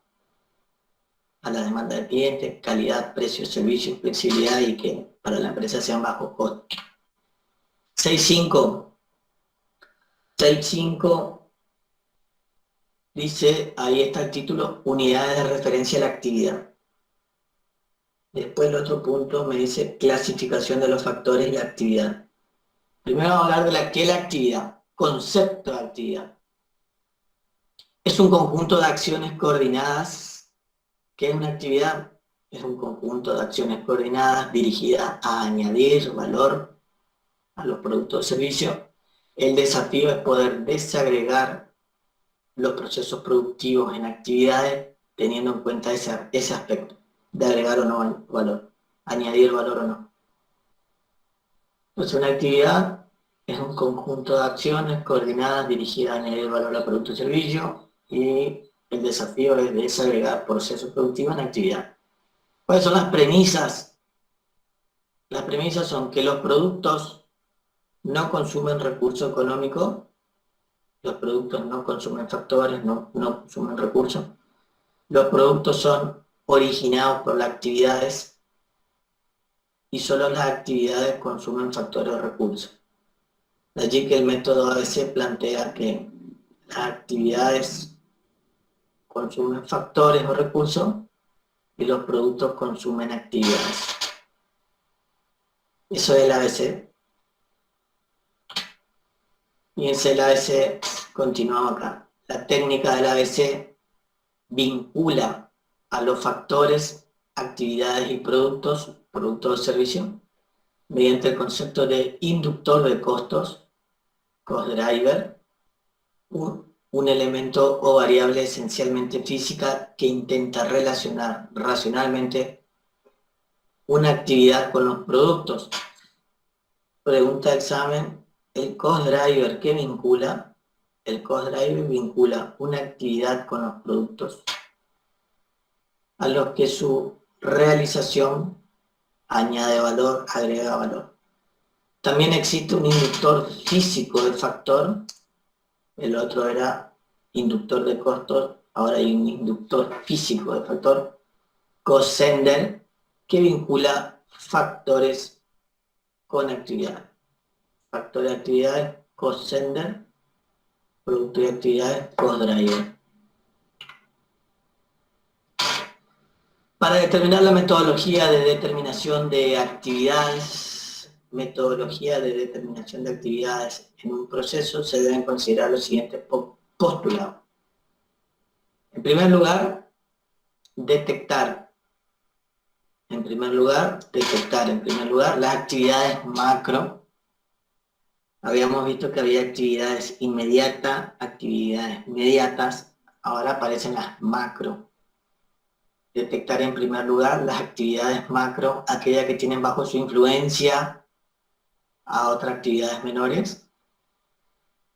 [SPEAKER 1] a la demanda del cliente, calidad, precio, servicio, flexibilidad y que para la empresa sean bajos costos. 6.5 dice, ahí está el título, unidades de referencia a la actividad. Después el otro punto me dice clasificación de los factores y la actividad. Primero vamos a hablar de qué es la actividad, concepto de actividad. Es un conjunto de acciones coordinadas. ¿Qué es una actividad? Es un conjunto de acciones coordinadas dirigidas a añadir valor a los productos o servicios. El desafío es poder desagregar los procesos productivos en actividades teniendo en cuenta ese aspecto de agregar o no valor, añadir valor o no. Entonces una actividad es un conjunto de acciones coordinadas dirigidas a añadir valor al producto o servicio y el desafío es desagregar procesos productivos en actividad. ¿Cuáles son las premisas? Las premisas son que los productos no consumen recursos económicos, los productos no consumen factores, no consumen recursos, los productos son originados por las actividades y solo las actividades consumen factores o recursos. De allí que el método ABC plantea que las actividades consumen factores o recursos y los productos consumen actividades. Eso es el ABC. Fíjense, el ABC, continuamos acá. La técnica del ABC vincula a los factores, actividades y productos o servicios, mediante el concepto de inductor de costos, cost driver, un elemento o variable esencialmente física que intenta relacionar racionalmente una actividad con los productos. Pregunta de examen, el cost driver, ¿qué vincula? El cost driver vincula una actividad con los productos a los que su realización añade valor, agrega valor. También existe un inductor físico del factor, el otro era inductor de costos, ahora hay un inductor físico del factor, cost sender, que vincula factores con actividades. Factores de actividades, cost sender, producto de actividades, cost driver. Para determinar la metodología de determinación de actividades, en un proceso se deben considerar los siguientes postulados. En primer lugar, detectar las actividades macro. Habíamos visto que había actividades inmediatas, actividades inmediatas, ahora aparecen las macro. Detectar en primer lugar las actividades macro, aquellas que tienen bajo su influencia a otras actividades menores.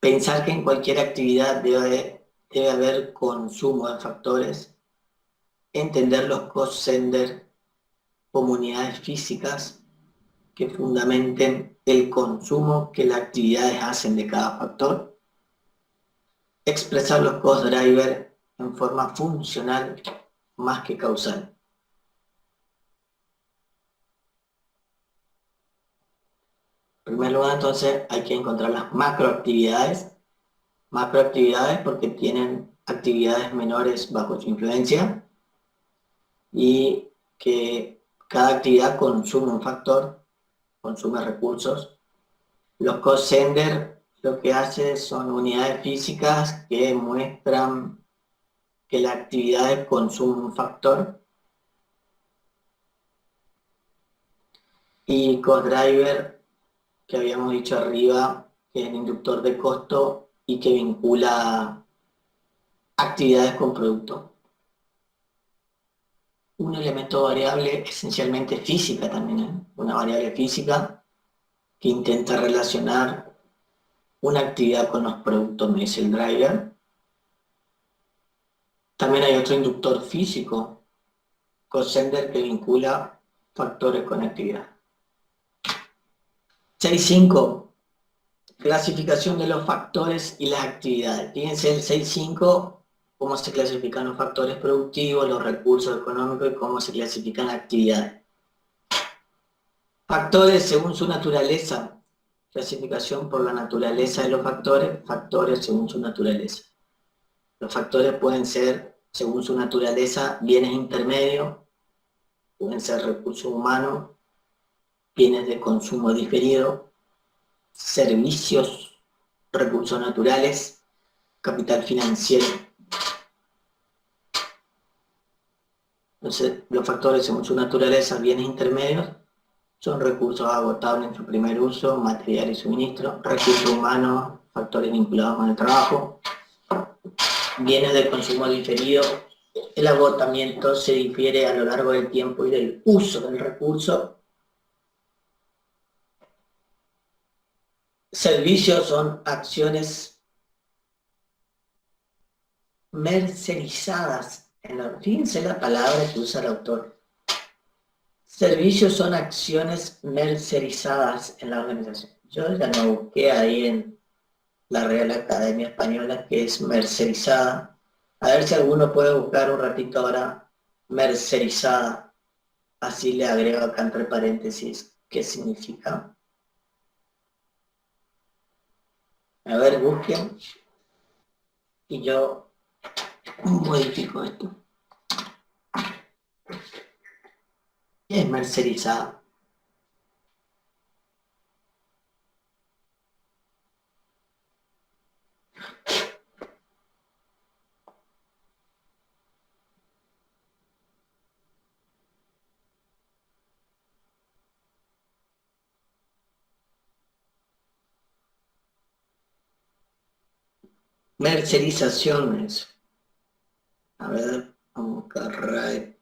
[SPEAKER 1] Pensar que en cualquier actividad debe haber consumo de factores. Entender los cost-sender como unidades físicas que fundamenten el consumo que las actividades hacen de cada factor. Expresar los cost drivers en forma funcional más que causal. En primer lugar, entonces, hay que encontrar las macroactividades porque tienen actividades menores bajo su influencia y que cada actividad consume un factor, consume recursos. Los cost sender lo que hace son unidades físicas que muestran que la actividad consume un factor. Y cost driver, que habíamos dicho arriba, que es el inductor de costo y que vincula actividades con producto. Un elemento variable esencialmente física también, una variable física que intenta relacionar una actividad con los productos, me dice el driver. También hay otro inductor físico, cost sender, que vincula factores con actividad. 6.5. Clasificación de los factores y las actividades. Fíjense el 6.5, cómo se clasifican los factores productivos, los recursos económicos y cómo se clasifican las actividades. Factores según su naturaleza. Clasificación por la naturaleza de los factores según su naturaleza. Los factores pueden ser, según su naturaleza, bienes intermedios, pueden ser recursos humanos, bienes de consumo diferido, servicios, recursos naturales, capital financiero. Entonces, los factores según su naturaleza, bienes intermedios, son recursos agotables en su primer uso, material y suministro, recursos humanos, factores vinculados con el trabajo, bienes de consumo diferido. El agotamiento se difiere a lo largo del tiempo y del uso del recurso. Servicios son acciones mercerizadas. Fíjense la palabra que usa el autor. Servicios son acciones mercerizadas en la organización. Yo ya no busqué ahí en la Real Academia Española que es mercerizada. A ver si alguno puede buscar un ratito ahora mercerizada. Así le agrego acá entre paréntesis qué significa. A ver, busquen. Y yo modifico esto. ¿Qué es mercerizada? Mercerizaciones. A ver, vamos a buscar RAE.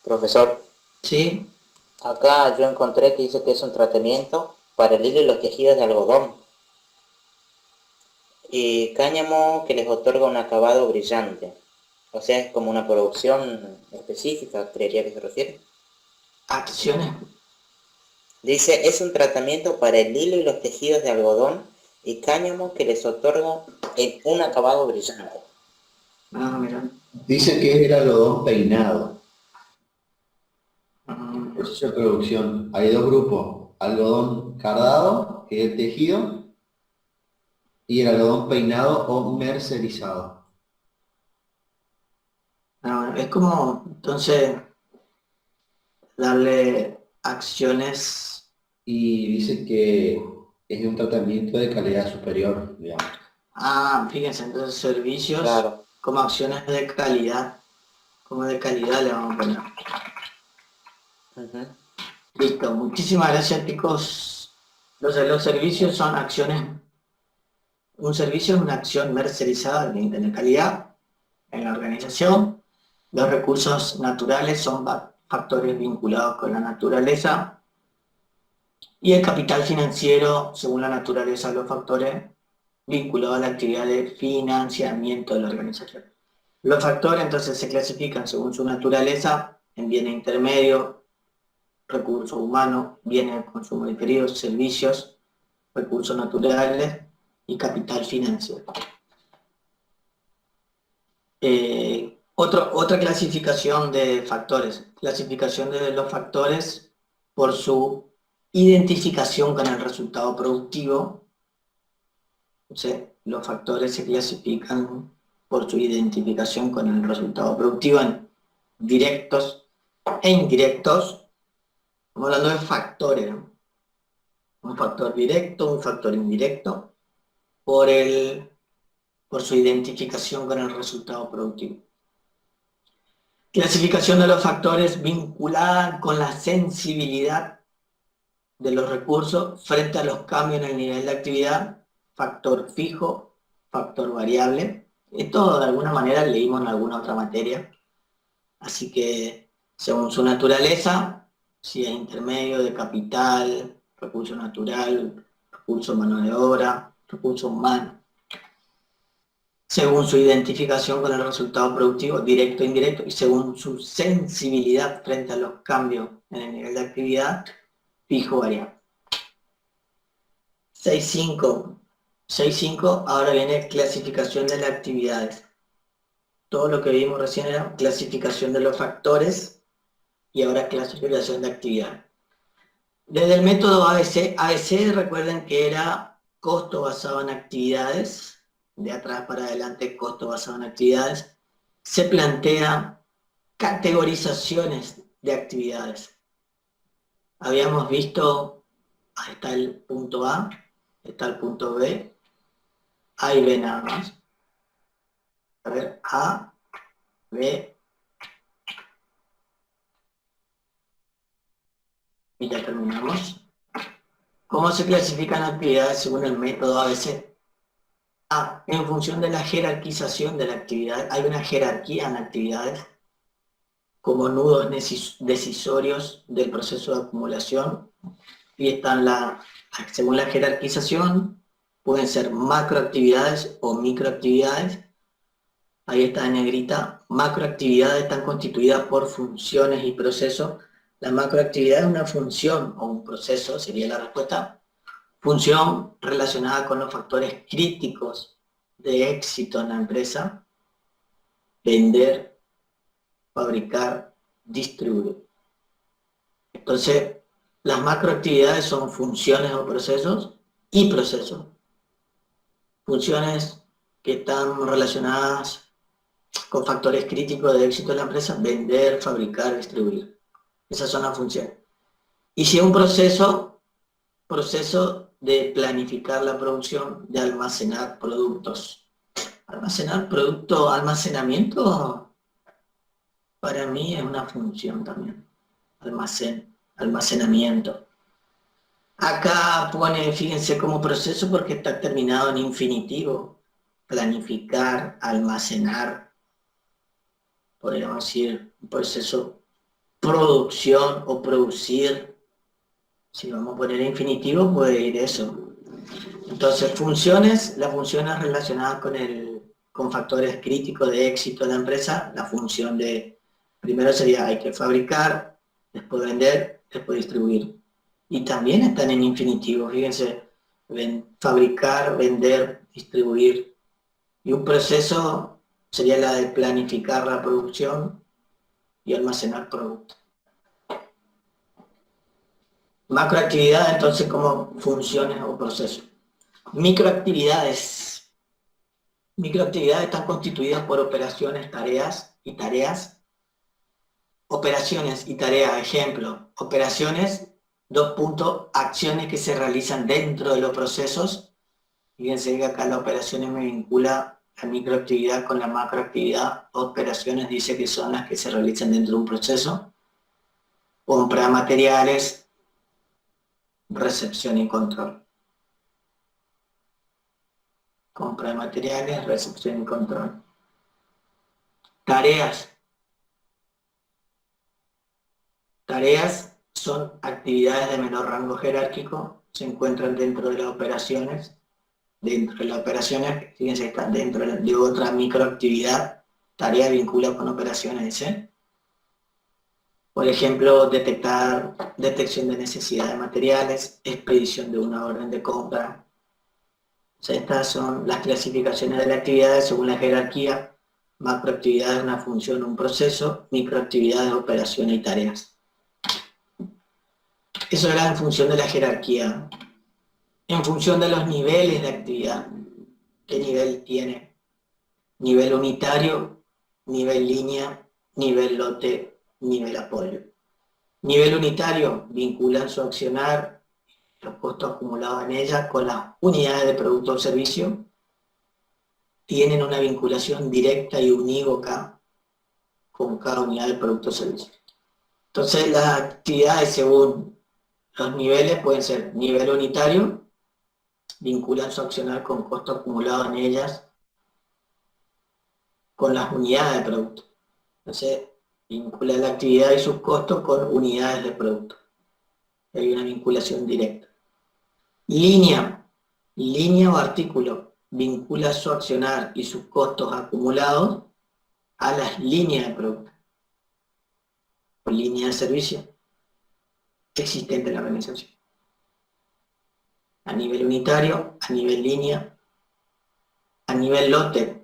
[SPEAKER 5] Profesor,
[SPEAKER 1] ¿Sí?
[SPEAKER 5] acá yo encontré que dice que es un tratamiento para el hilo y los tejidos de algodón y cáñamo que les otorga un acabado brillante. O sea, es como una producción específica, creería que se refiere.
[SPEAKER 1] Acciones.
[SPEAKER 5] Dice, es un tratamiento para el hilo y los tejidos de algodón y cáñamo que les otorga un acabado brillante.
[SPEAKER 1] Ah, mira.
[SPEAKER 2] Dice que es el algodón peinado.
[SPEAKER 1] Mm,
[SPEAKER 2] Proceso de producción. Hay dos grupos. Algodón cardado, que es el tejido, y el algodón peinado o mercerizado.
[SPEAKER 1] Bueno, es como, entonces, darle acciones.
[SPEAKER 2] Y dice que es un tratamiento de calidad superior, digamos.
[SPEAKER 1] Fíjense, entonces servicios
[SPEAKER 6] Claro.
[SPEAKER 1] como acciones de calidad. Como de calidad le vamos a poner.
[SPEAKER 6] Ujú.
[SPEAKER 1] Listo, muchísimas gracias, chicos. Los servicios son acciones. Un servicio es una acción mercerizada de tener calidad en la organización. Los recursos naturales son factores vinculados con la naturaleza. Y el capital financiero, según la naturaleza de los factores, vinculado a la actividad de financiamiento de la organización. Los factores entonces se clasifican según su naturaleza en bienes intermedios, recursos humanos, bienes de consumo diferidos, servicios, recursos naturales y capital financiero. Otra clasificación de factores. Clasificación de los factores por su identificación con el resultado productivo. Entonces, los factores se clasifican por su identificación con el resultado productivo en directos e indirectos. Estamos hablando de factores, ¿no? Un factor directo, un factor indirecto, por su identificación con el resultado productivo. Clasificación de los factores vinculada con la sensibilidad de los recursos frente a los cambios en el nivel de actividad, factor fijo, factor variable. Esto de alguna manera leímos en alguna otra materia, así que según su naturaleza, si es intermedio de capital, recurso natural, recurso mano de obra, recurso humano. Según su identificación con el resultado productivo, directo e indirecto, y según su sensibilidad frente a los cambios en el nivel de actividad, fijo variable. 6.5, ahora viene clasificación de las actividades. Todo lo que vimos recién era clasificación de los factores y ahora clasificación de actividades. Desde el método ABC recuerden que era costo basado en actividades, de atrás para adelante costo basado en actividades, se plantea categorizaciones de actividades. Habíamos visto, ahí está el punto A, está el punto B, A y B nada más. A ver, A, B, y ya terminamos. ¿Cómo se clasifican actividades según el método ABC? En función de la jerarquización de la actividad, hay una jerarquía en actividades como nudos decisorios del proceso de acumulación, y están según la jerarquización, pueden ser macroactividades o microactividades. Ahí está en negrita. Macroactividades están constituidas por funciones y procesos. La macroactividad es una función o un proceso, sería la respuesta. Función relacionada con los factores críticos de éxito en la empresa: vender, fabricar, distribuir. Entonces, las macroactividades son funciones o procesos y procesos. Funciones que están relacionadas con factores críticos de éxito de la empresa: vender, fabricar, distribuir. Esas son las funciones. Y si es un proceso de planificar la producción, de almacenar productos. Almacenamiento para mí es una función también. Almacenamiento. Acá pone, fíjense, como proceso porque está terminado en infinitivo. Planificar, almacenar. Podríamos decir, un proceso, producción o producir. Si vamos a poner infinitivo, puede ir eso. Entonces, las funciones relacionadas con factores críticos de éxito de la empresa, la función primero sería hay que fabricar, después vender, después distribuir. Y también están en infinitivo, fíjense, fabricar, vender, distribuir. Y un proceso sería la de planificar la producción y almacenar productos. Macroactividad, entonces, como funciones o procesos. Microactividades. Microactividades están constituidas por operaciones, tareas y tareas. Operaciones y tareas, ejemplo, operaciones, acciones que se realizan dentro de los procesos. Fíjense que acá las operaciones me vincula la microactividad con la macroactividad. Operaciones dice que son las que se realizan dentro de un proceso. Compra de materiales, recepción y control. Compra de materiales, recepción y control. Tareas. Tareas son actividades de menor rango jerárquico, se encuentran dentro de las operaciones. Dentro de las operaciones, fíjense, están dentro de otra microactividad. Tarea vincula con operaciones, ¿sí? Por ejemplo, detección de necesidad de materiales, expedición de una orden de compra. O sea, estas son las clasificaciones de las actividades según la jerarquía. Macroactividad es una función, un proceso. Microactividad es operaciones y tareas. Eso era en función de la jerarquía. En función de los niveles de actividad. ¿Qué nivel tiene? Nivel unitario, nivel línea, nivel lote, nivel apoyo. Nivel unitario, vinculan su accionar, los costos acumulados en ella, con las unidades de producto o servicio. Tienen una vinculación directa y unívoca con cada unidad de producto o servicio. Entonces las actividades según los niveles pueden ser nivel unitario, vinculan su accionar con costo acumulado en ellas, con las unidades de producto. Entonces, vincula la actividad y sus costos con unidades de producto. Hay una vinculación directa. Línea o artículo, vincula su accionar y sus costos acumulados a las líneas de producto. O línea de servicio existente en la organización. A nivel unitario, a nivel línea, a nivel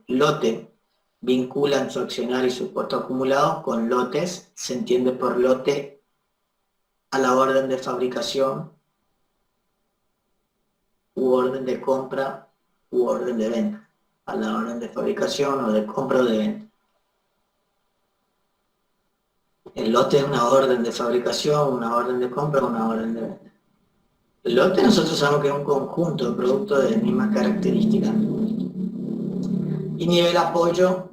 [SPEAKER 1] lote, vinculan su accionar y sus costos acumulados con lotes, se entiende por lote a la orden de fabricación, u orden de compra, u orden de venta, a la orden de fabricación o de compra o de venta. El lote es una orden de fabricación, una orden de compra, una orden de venta. El lote nosotros sabemos que es un conjunto de productos de mismas características. Y nivel apoyo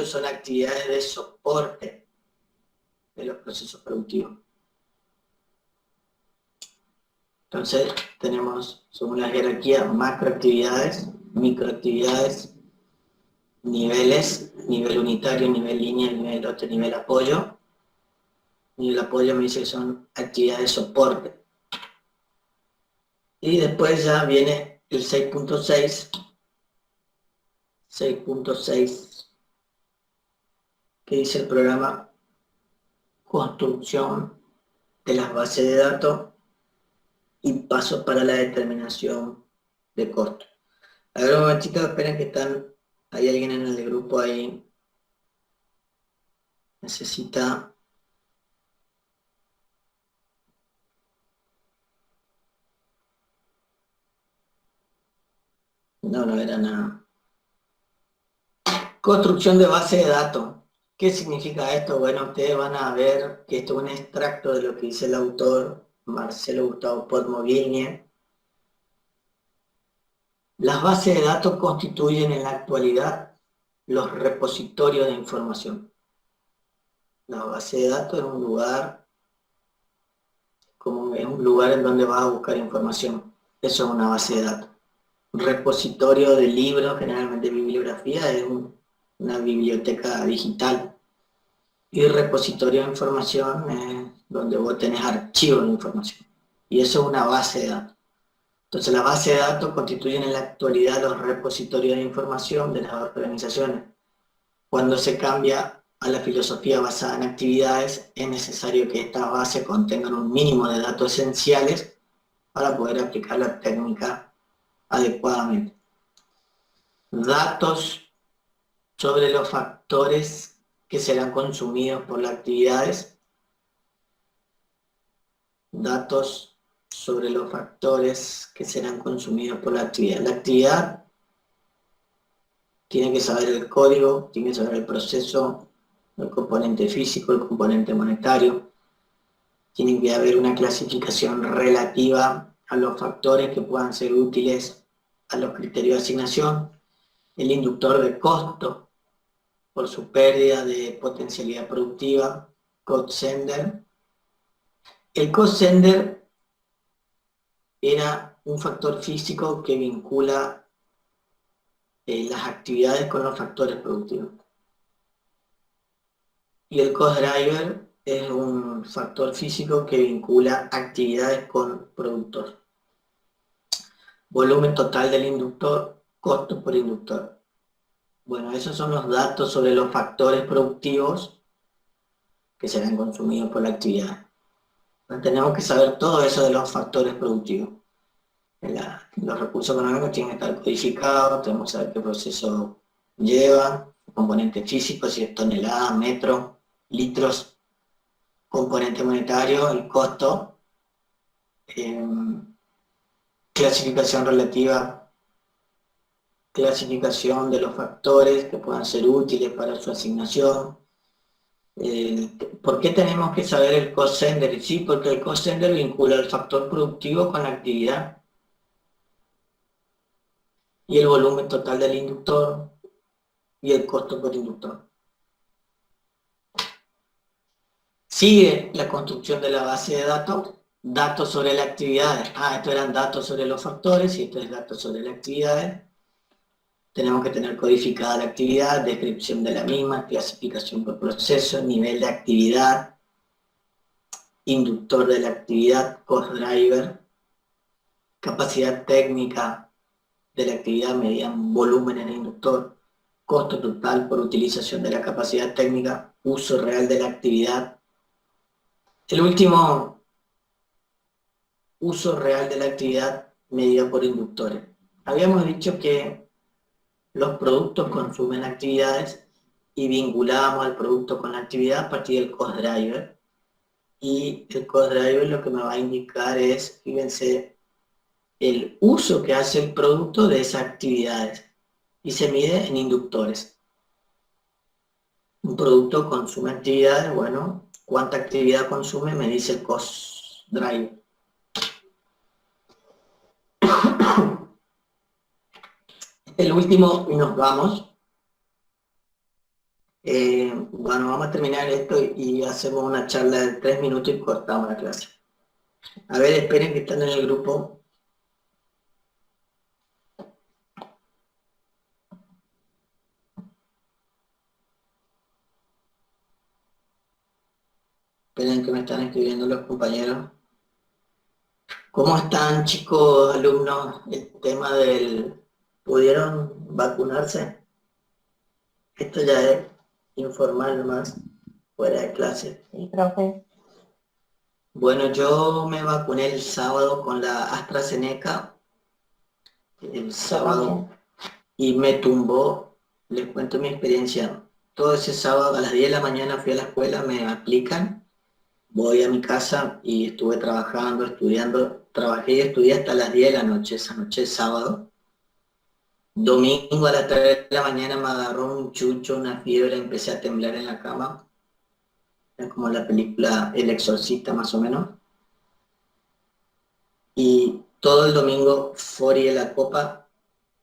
[SPEAKER 1] son actividades de soporte de los procesos productivos. Entonces tenemos, según la jerarquía, macroactividades, microactividades, niveles, nivel unitario, nivel línea, nivel lote, nivel apoyo. Nivel apoyo me dice que son actividades de soporte. Y después ya viene el 6.6, que dice el programa construcción de las bases de datos y pasos para la determinación de costo. A ver un momentito, esperen que hay alguien en el grupo ahí. Necesita... No era nada. Construcción de base de datos. ¿Qué significa esto? Bueno, ustedes van a ver que esto es un extracto de lo que dice el autor Marcelo Gustavo Podmovilnie. Las bases de datos constituyen en la actualidad los repositorios de información. La base de datos es un lugar en donde vas a buscar información. Eso es una base de datos. Un repositorio de libros, generalmente bibliografía, es una biblioteca digital. Y repositorio de información es donde vos tenés archivos de información. Y eso es una base de datos. Entonces las bases de datos constituyen en la actualidad los repositorios de información de las organizaciones. Cuando se cambia a la filosofía basada en actividades, es necesario que estas bases contengan un mínimo de datos esenciales para poder aplicar la técnica adecuadamente. Datos sobre los factores que serán consumidos por las actividades. Datos sobre los factores que serán consumidos por la actividad. La actividad tiene que saber el código, tiene que saber el proceso, el componente físico, el componente monetario. Tiene que haber una clasificación relativa a los factores que puedan ser útiles a los criterios de asignación. El inductor de costo, por su pérdida de potencialidad productiva, cost sender. El cost sender era un factor físico que vincula las actividades con los factores productivos. Y el cost driver es un factor físico que vincula actividades con productos. Volumen total del inductor, costo por inductor. Bueno, esos son los datos sobre los factores productivos que serán consumidos por la actividad. Entonces, tenemos que saber todo eso de los factores productivos. Los recursos económicos tienen que estar codificados, tenemos que saber qué proceso lleva, componente físico, si es tonelada, metro, litros, componente monetario, el costo, clasificación relativa, clasificación de los factores que puedan ser útiles para su asignación. ¿Por qué tenemos que saber el cost sender? Sí, porque el cost sender vincula el factor productivo con la actividad y el volumen total del inductor y el costo por inductor. Sigue la construcción de la base de datos, datos sobre las actividades. Estos eran datos sobre los factores y estos es datos sobre las actividades. Tenemos que tener codificada la actividad, descripción de la misma, clasificación por proceso, nivel de actividad, inductor de la actividad, cost driver, capacidad técnica de la actividad medida en volúmenes de inductor, costo total por utilización de la capacidad técnica, uso real de la actividad. El último, uso real de la actividad medida por inductores. Habíamos dicho que los productos consumen actividades y vinculábamos al producto con la actividad a partir del cost driver. Y el cost driver lo que me va a indicar es, fíjense, el uso que hace el producto de esas actividades. Y se mide en inductores. Un producto consume actividades, bueno, ¿cuánta actividad consume? Me dice el cost driver. El último y nos vamos. Bueno, vamos a terminar esto y hacemos una charla de 3 minutos y cortamos la clase. A ver, esperen que están en el grupo. Esperen que me están escribiendo los compañeros. ¿Cómo están, chicos, alumnos? El tema del... ¿Pudieron vacunarse? Esto ya es informal más, fuera de clase.
[SPEAKER 4] Sí, profe.
[SPEAKER 1] Bueno, yo me vacuné el sábado con la AstraZeneca. El sábado. Y me tumbó, les cuento mi experiencia. Todo ese sábado a las 10 de la mañana fui a la escuela, me aplican. Voy a mi casa y estuve trabajando, estudiando. Trabajé y estudié hasta las 10 de la noche, esa noche de sábado. Domingo a las 3 de la mañana me agarró un chucho, una fiebre, empecé a temblar en la cama. Es como la película El Exorcista, más o menos. Y todo el domingo, forí la copa,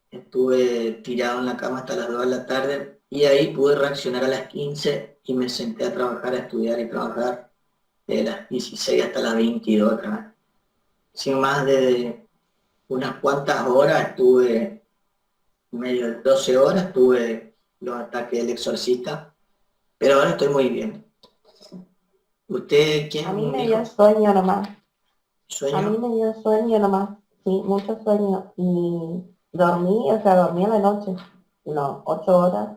[SPEAKER 1] estuve tirado en la cama hasta las 2 de la tarde y ahí pude reaccionar a las 15 y me senté a trabajar, a estudiar y trabajar de las 16 hasta las 22 otra vez. Sin más de unas cuantas horas estuve... medio de 12 horas tuve los ataques del exorcista, pero ahora estoy muy bien. ¿Usted quién?
[SPEAKER 4] A mí me dio sueño nomás.
[SPEAKER 1] ¿Sueño?
[SPEAKER 4] A mí me dio sueño nomás. Sí, mucho sueño. Y dormí en la noche, unas 8 horas.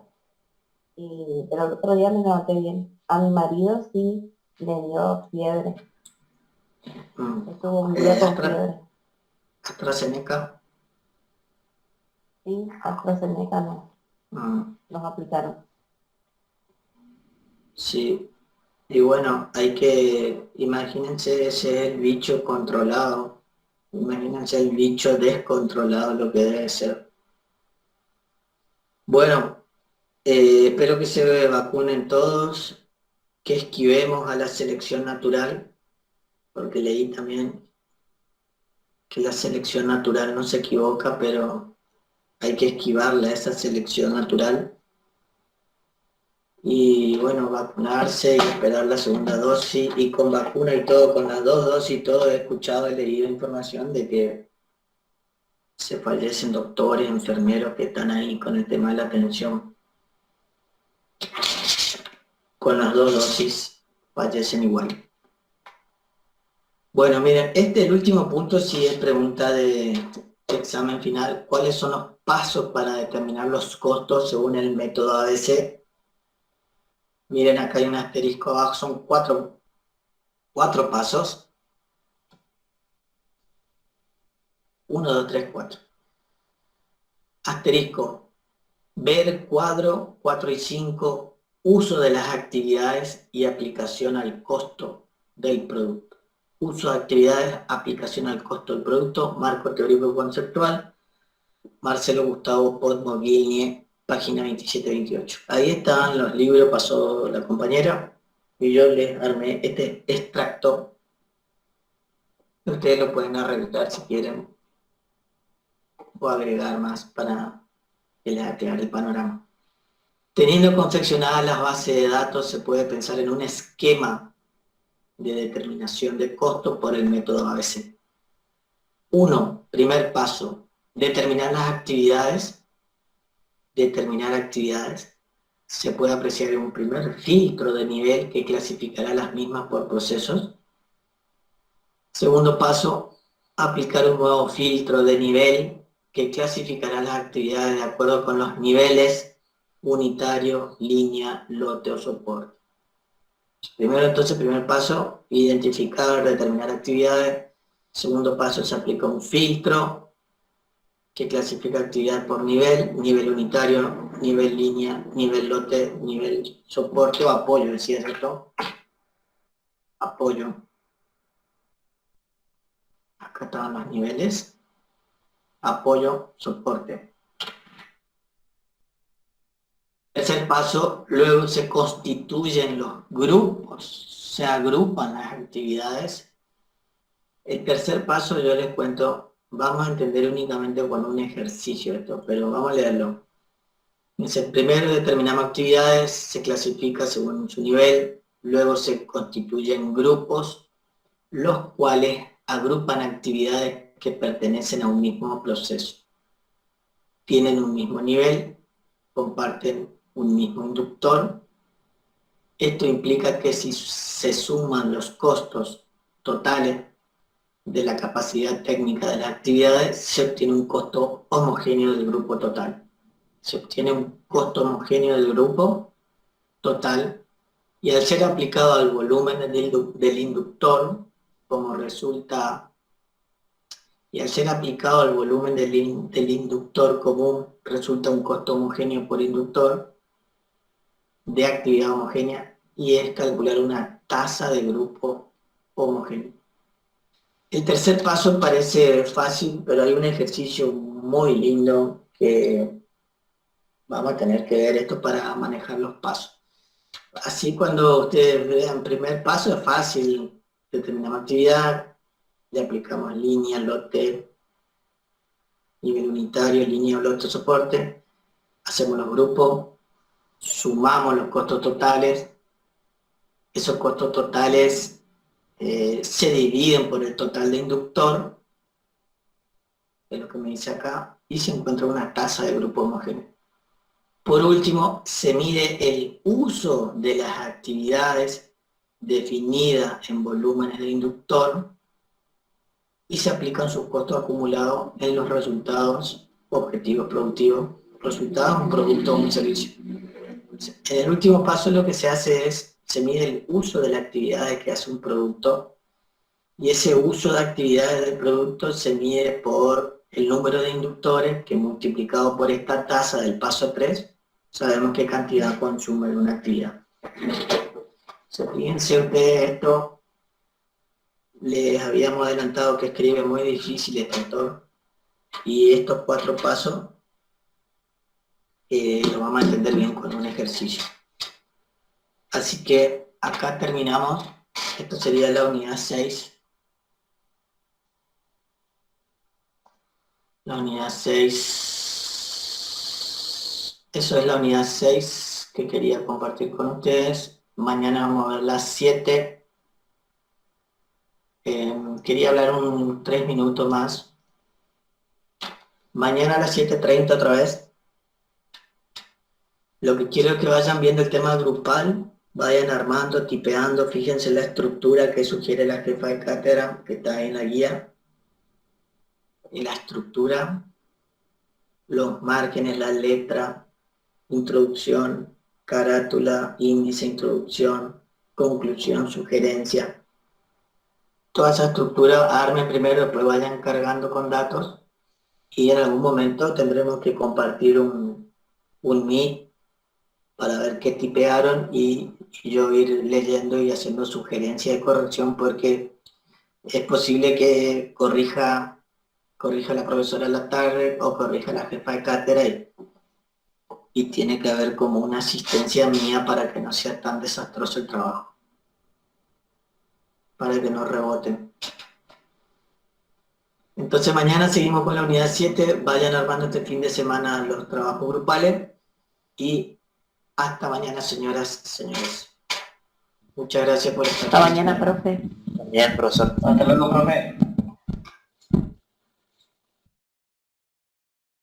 [SPEAKER 4] Pero el otro día me levanté bien. A mi marido sí le dio fiebre. Estuvo un día con fiebre.
[SPEAKER 1] AstraZeneca.
[SPEAKER 4] Sí, AstraZeneca no. Nos aplicaron.
[SPEAKER 1] Sí. Y bueno, hay que, imagínense ese bicho controlado. Imagínense el bicho descontrolado, lo que debe ser. Bueno, Espero que se vacunen todos, que esquivemos a la selección natural, porque leí también que la selección natural no se equivoca, pero hay que esquivarle a esa selección natural. Y bueno, vacunarse y esperar la segunda dosis, y con vacuna y todo, con las 2 dosis y todo, he escuchado, he leído información de que se fallecen doctores, enfermeros que están ahí con el tema de la atención. Con las 2 dosis fallecen igual. Bueno, miren, el último punto sí es pregunta de examen final. ¿Cuáles son los pasos para determinar los costos según el método ABC? Miren, acá hay un asterisco abajo, son cuatro pasos. 1, 2, 3, 4. Asterisco. Ver cuadro 4 y 5. Uso de las actividades y aplicación al costo del producto. Uso de actividades, aplicación al costo del producto, marco teórico conceptual, Marcelo Gustavo Podmoguiñe, página 27-28. Ahí están los libros, pasó la compañera, y yo les armé este extracto. Ustedes lo pueden arreglar si quieren, o agregar más para que les aclare el panorama. Teniendo confeccionadas las bases de datos, se puede pensar en un esquema de determinación de costos por el método ABC. 1. Primer paso, determinar las actividades. Determinar actividades. Se puede apreciar un primer filtro de nivel que clasificará las mismas por procesos. Segundo paso, aplicar un nuevo filtro de nivel que clasificará las actividades de acuerdo con los niveles unitario, línea, lote o soporte. Primero, entonces, primer paso, identificar, determinar actividades. Segundo paso, se aplica un filtro que clasifica actividad por nivel, nivel unitario, nivel línea, nivel lote, nivel soporte o apoyo, decía esto. Apoyo. Acá estaban los niveles. Apoyo, soporte. Tercer paso, luego se constituyen los grupos, se agrupan las actividades. El tercer paso, yo les cuento, vamos a entender únicamente con un ejercicio esto, pero vamos a leerlo. Primero determinamos actividades, se clasifica según su nivel, luego se constituyen grupos, los cuales agrupan actividades que pertenecen a un mismo proceso. Tienen un mismo nivel, comparten un mismo inductor. Esto implica que si se suman los costos totales de la capacidad técnica de las actividades, se obtiene un costo homogéneo del grupo total. Se obtiene un costo homogéneo del grupo total, y al ser aplicado al volumen del inductor, como resulta, y al ser aplicado al volumen del inductor común, resulta un costo homogéneo por inductor de actividad homogénea, y es calcular una tasa de grupo homogéneo. El tercer paso parece fácil, pero hay un ejercicio muy lindo que vamos a tener que ver esto para manejar los pasos. Así, cuando ustedes vean primer paso, es fácil. Determinamos actividad, le aplicamos línea, lote, nivel unitario, línea, lote, soporte, hacemos los grupos, sumamos los costos totales, esos costos totales se dividen por el total de inductor, que es lo que me dice acá, y se encuentra una tasa de grupo homogéneo. Por último, se mide el uso de las actividades definidas en volúmenes de inductor y se aplican sus costos acumulados en los resultados objetivos productivos, resultados, un producto o un servicio. En el último paso, lo que se hace es, se mide el uso de las actividades que hace un producto, y ese uso de actividades del producto se mide por el número de inductores, que multiplicado por esta tasa del paso 3, sabemos qué cantidad consume una actividad. Fíjense ustedes esto, les habíamos adelantado que escribe muy difícil este autor, y estos 4 pasos lo vamos a entender bien con un ejercicio. Así que acá terminamos. Esto sería la unidad 6. La unidad 6. Eso es la unidad 6 que quería compartir con ustedes. Mañana vamos a ver las 7. Quería hablar 3 minutos más. Mañana a las 7:30 otra vez. Lo que quiero es que vayan viendo el tema grupal, vayan armando, tipeando, fíjense la estructura que sugiere la jefa de cátedra, que está en la guía. En la estructura, los márgenes, la letra, introducción, carátula, índice, introducción, conclusión, sugerencia. Toda esa estructura armen primero, después vayan cargando con datos y en algún momento tendremos que compartir un Meet para ver qué tipearon y yo ir leyendo y haciendo sugerencias de corrección porque es posible que corrija la profesora a la tarde o corrija la jefa de cátedra y tiene que haber como una asistencia mía para que no sea tan desastroso el trabajo, para que no reboten. Entonces mañana seguimos con la unidad 7, vayan armando este fin de semana los trabajos grupales y hasta mañana, señoras y señores. Muchas gracias por estar
[SPEAKER 4] Hasta mañana, profe.
[SPEAKER 5] Bien, profesor.
[SPEAKER 6] Hasta luego, profe.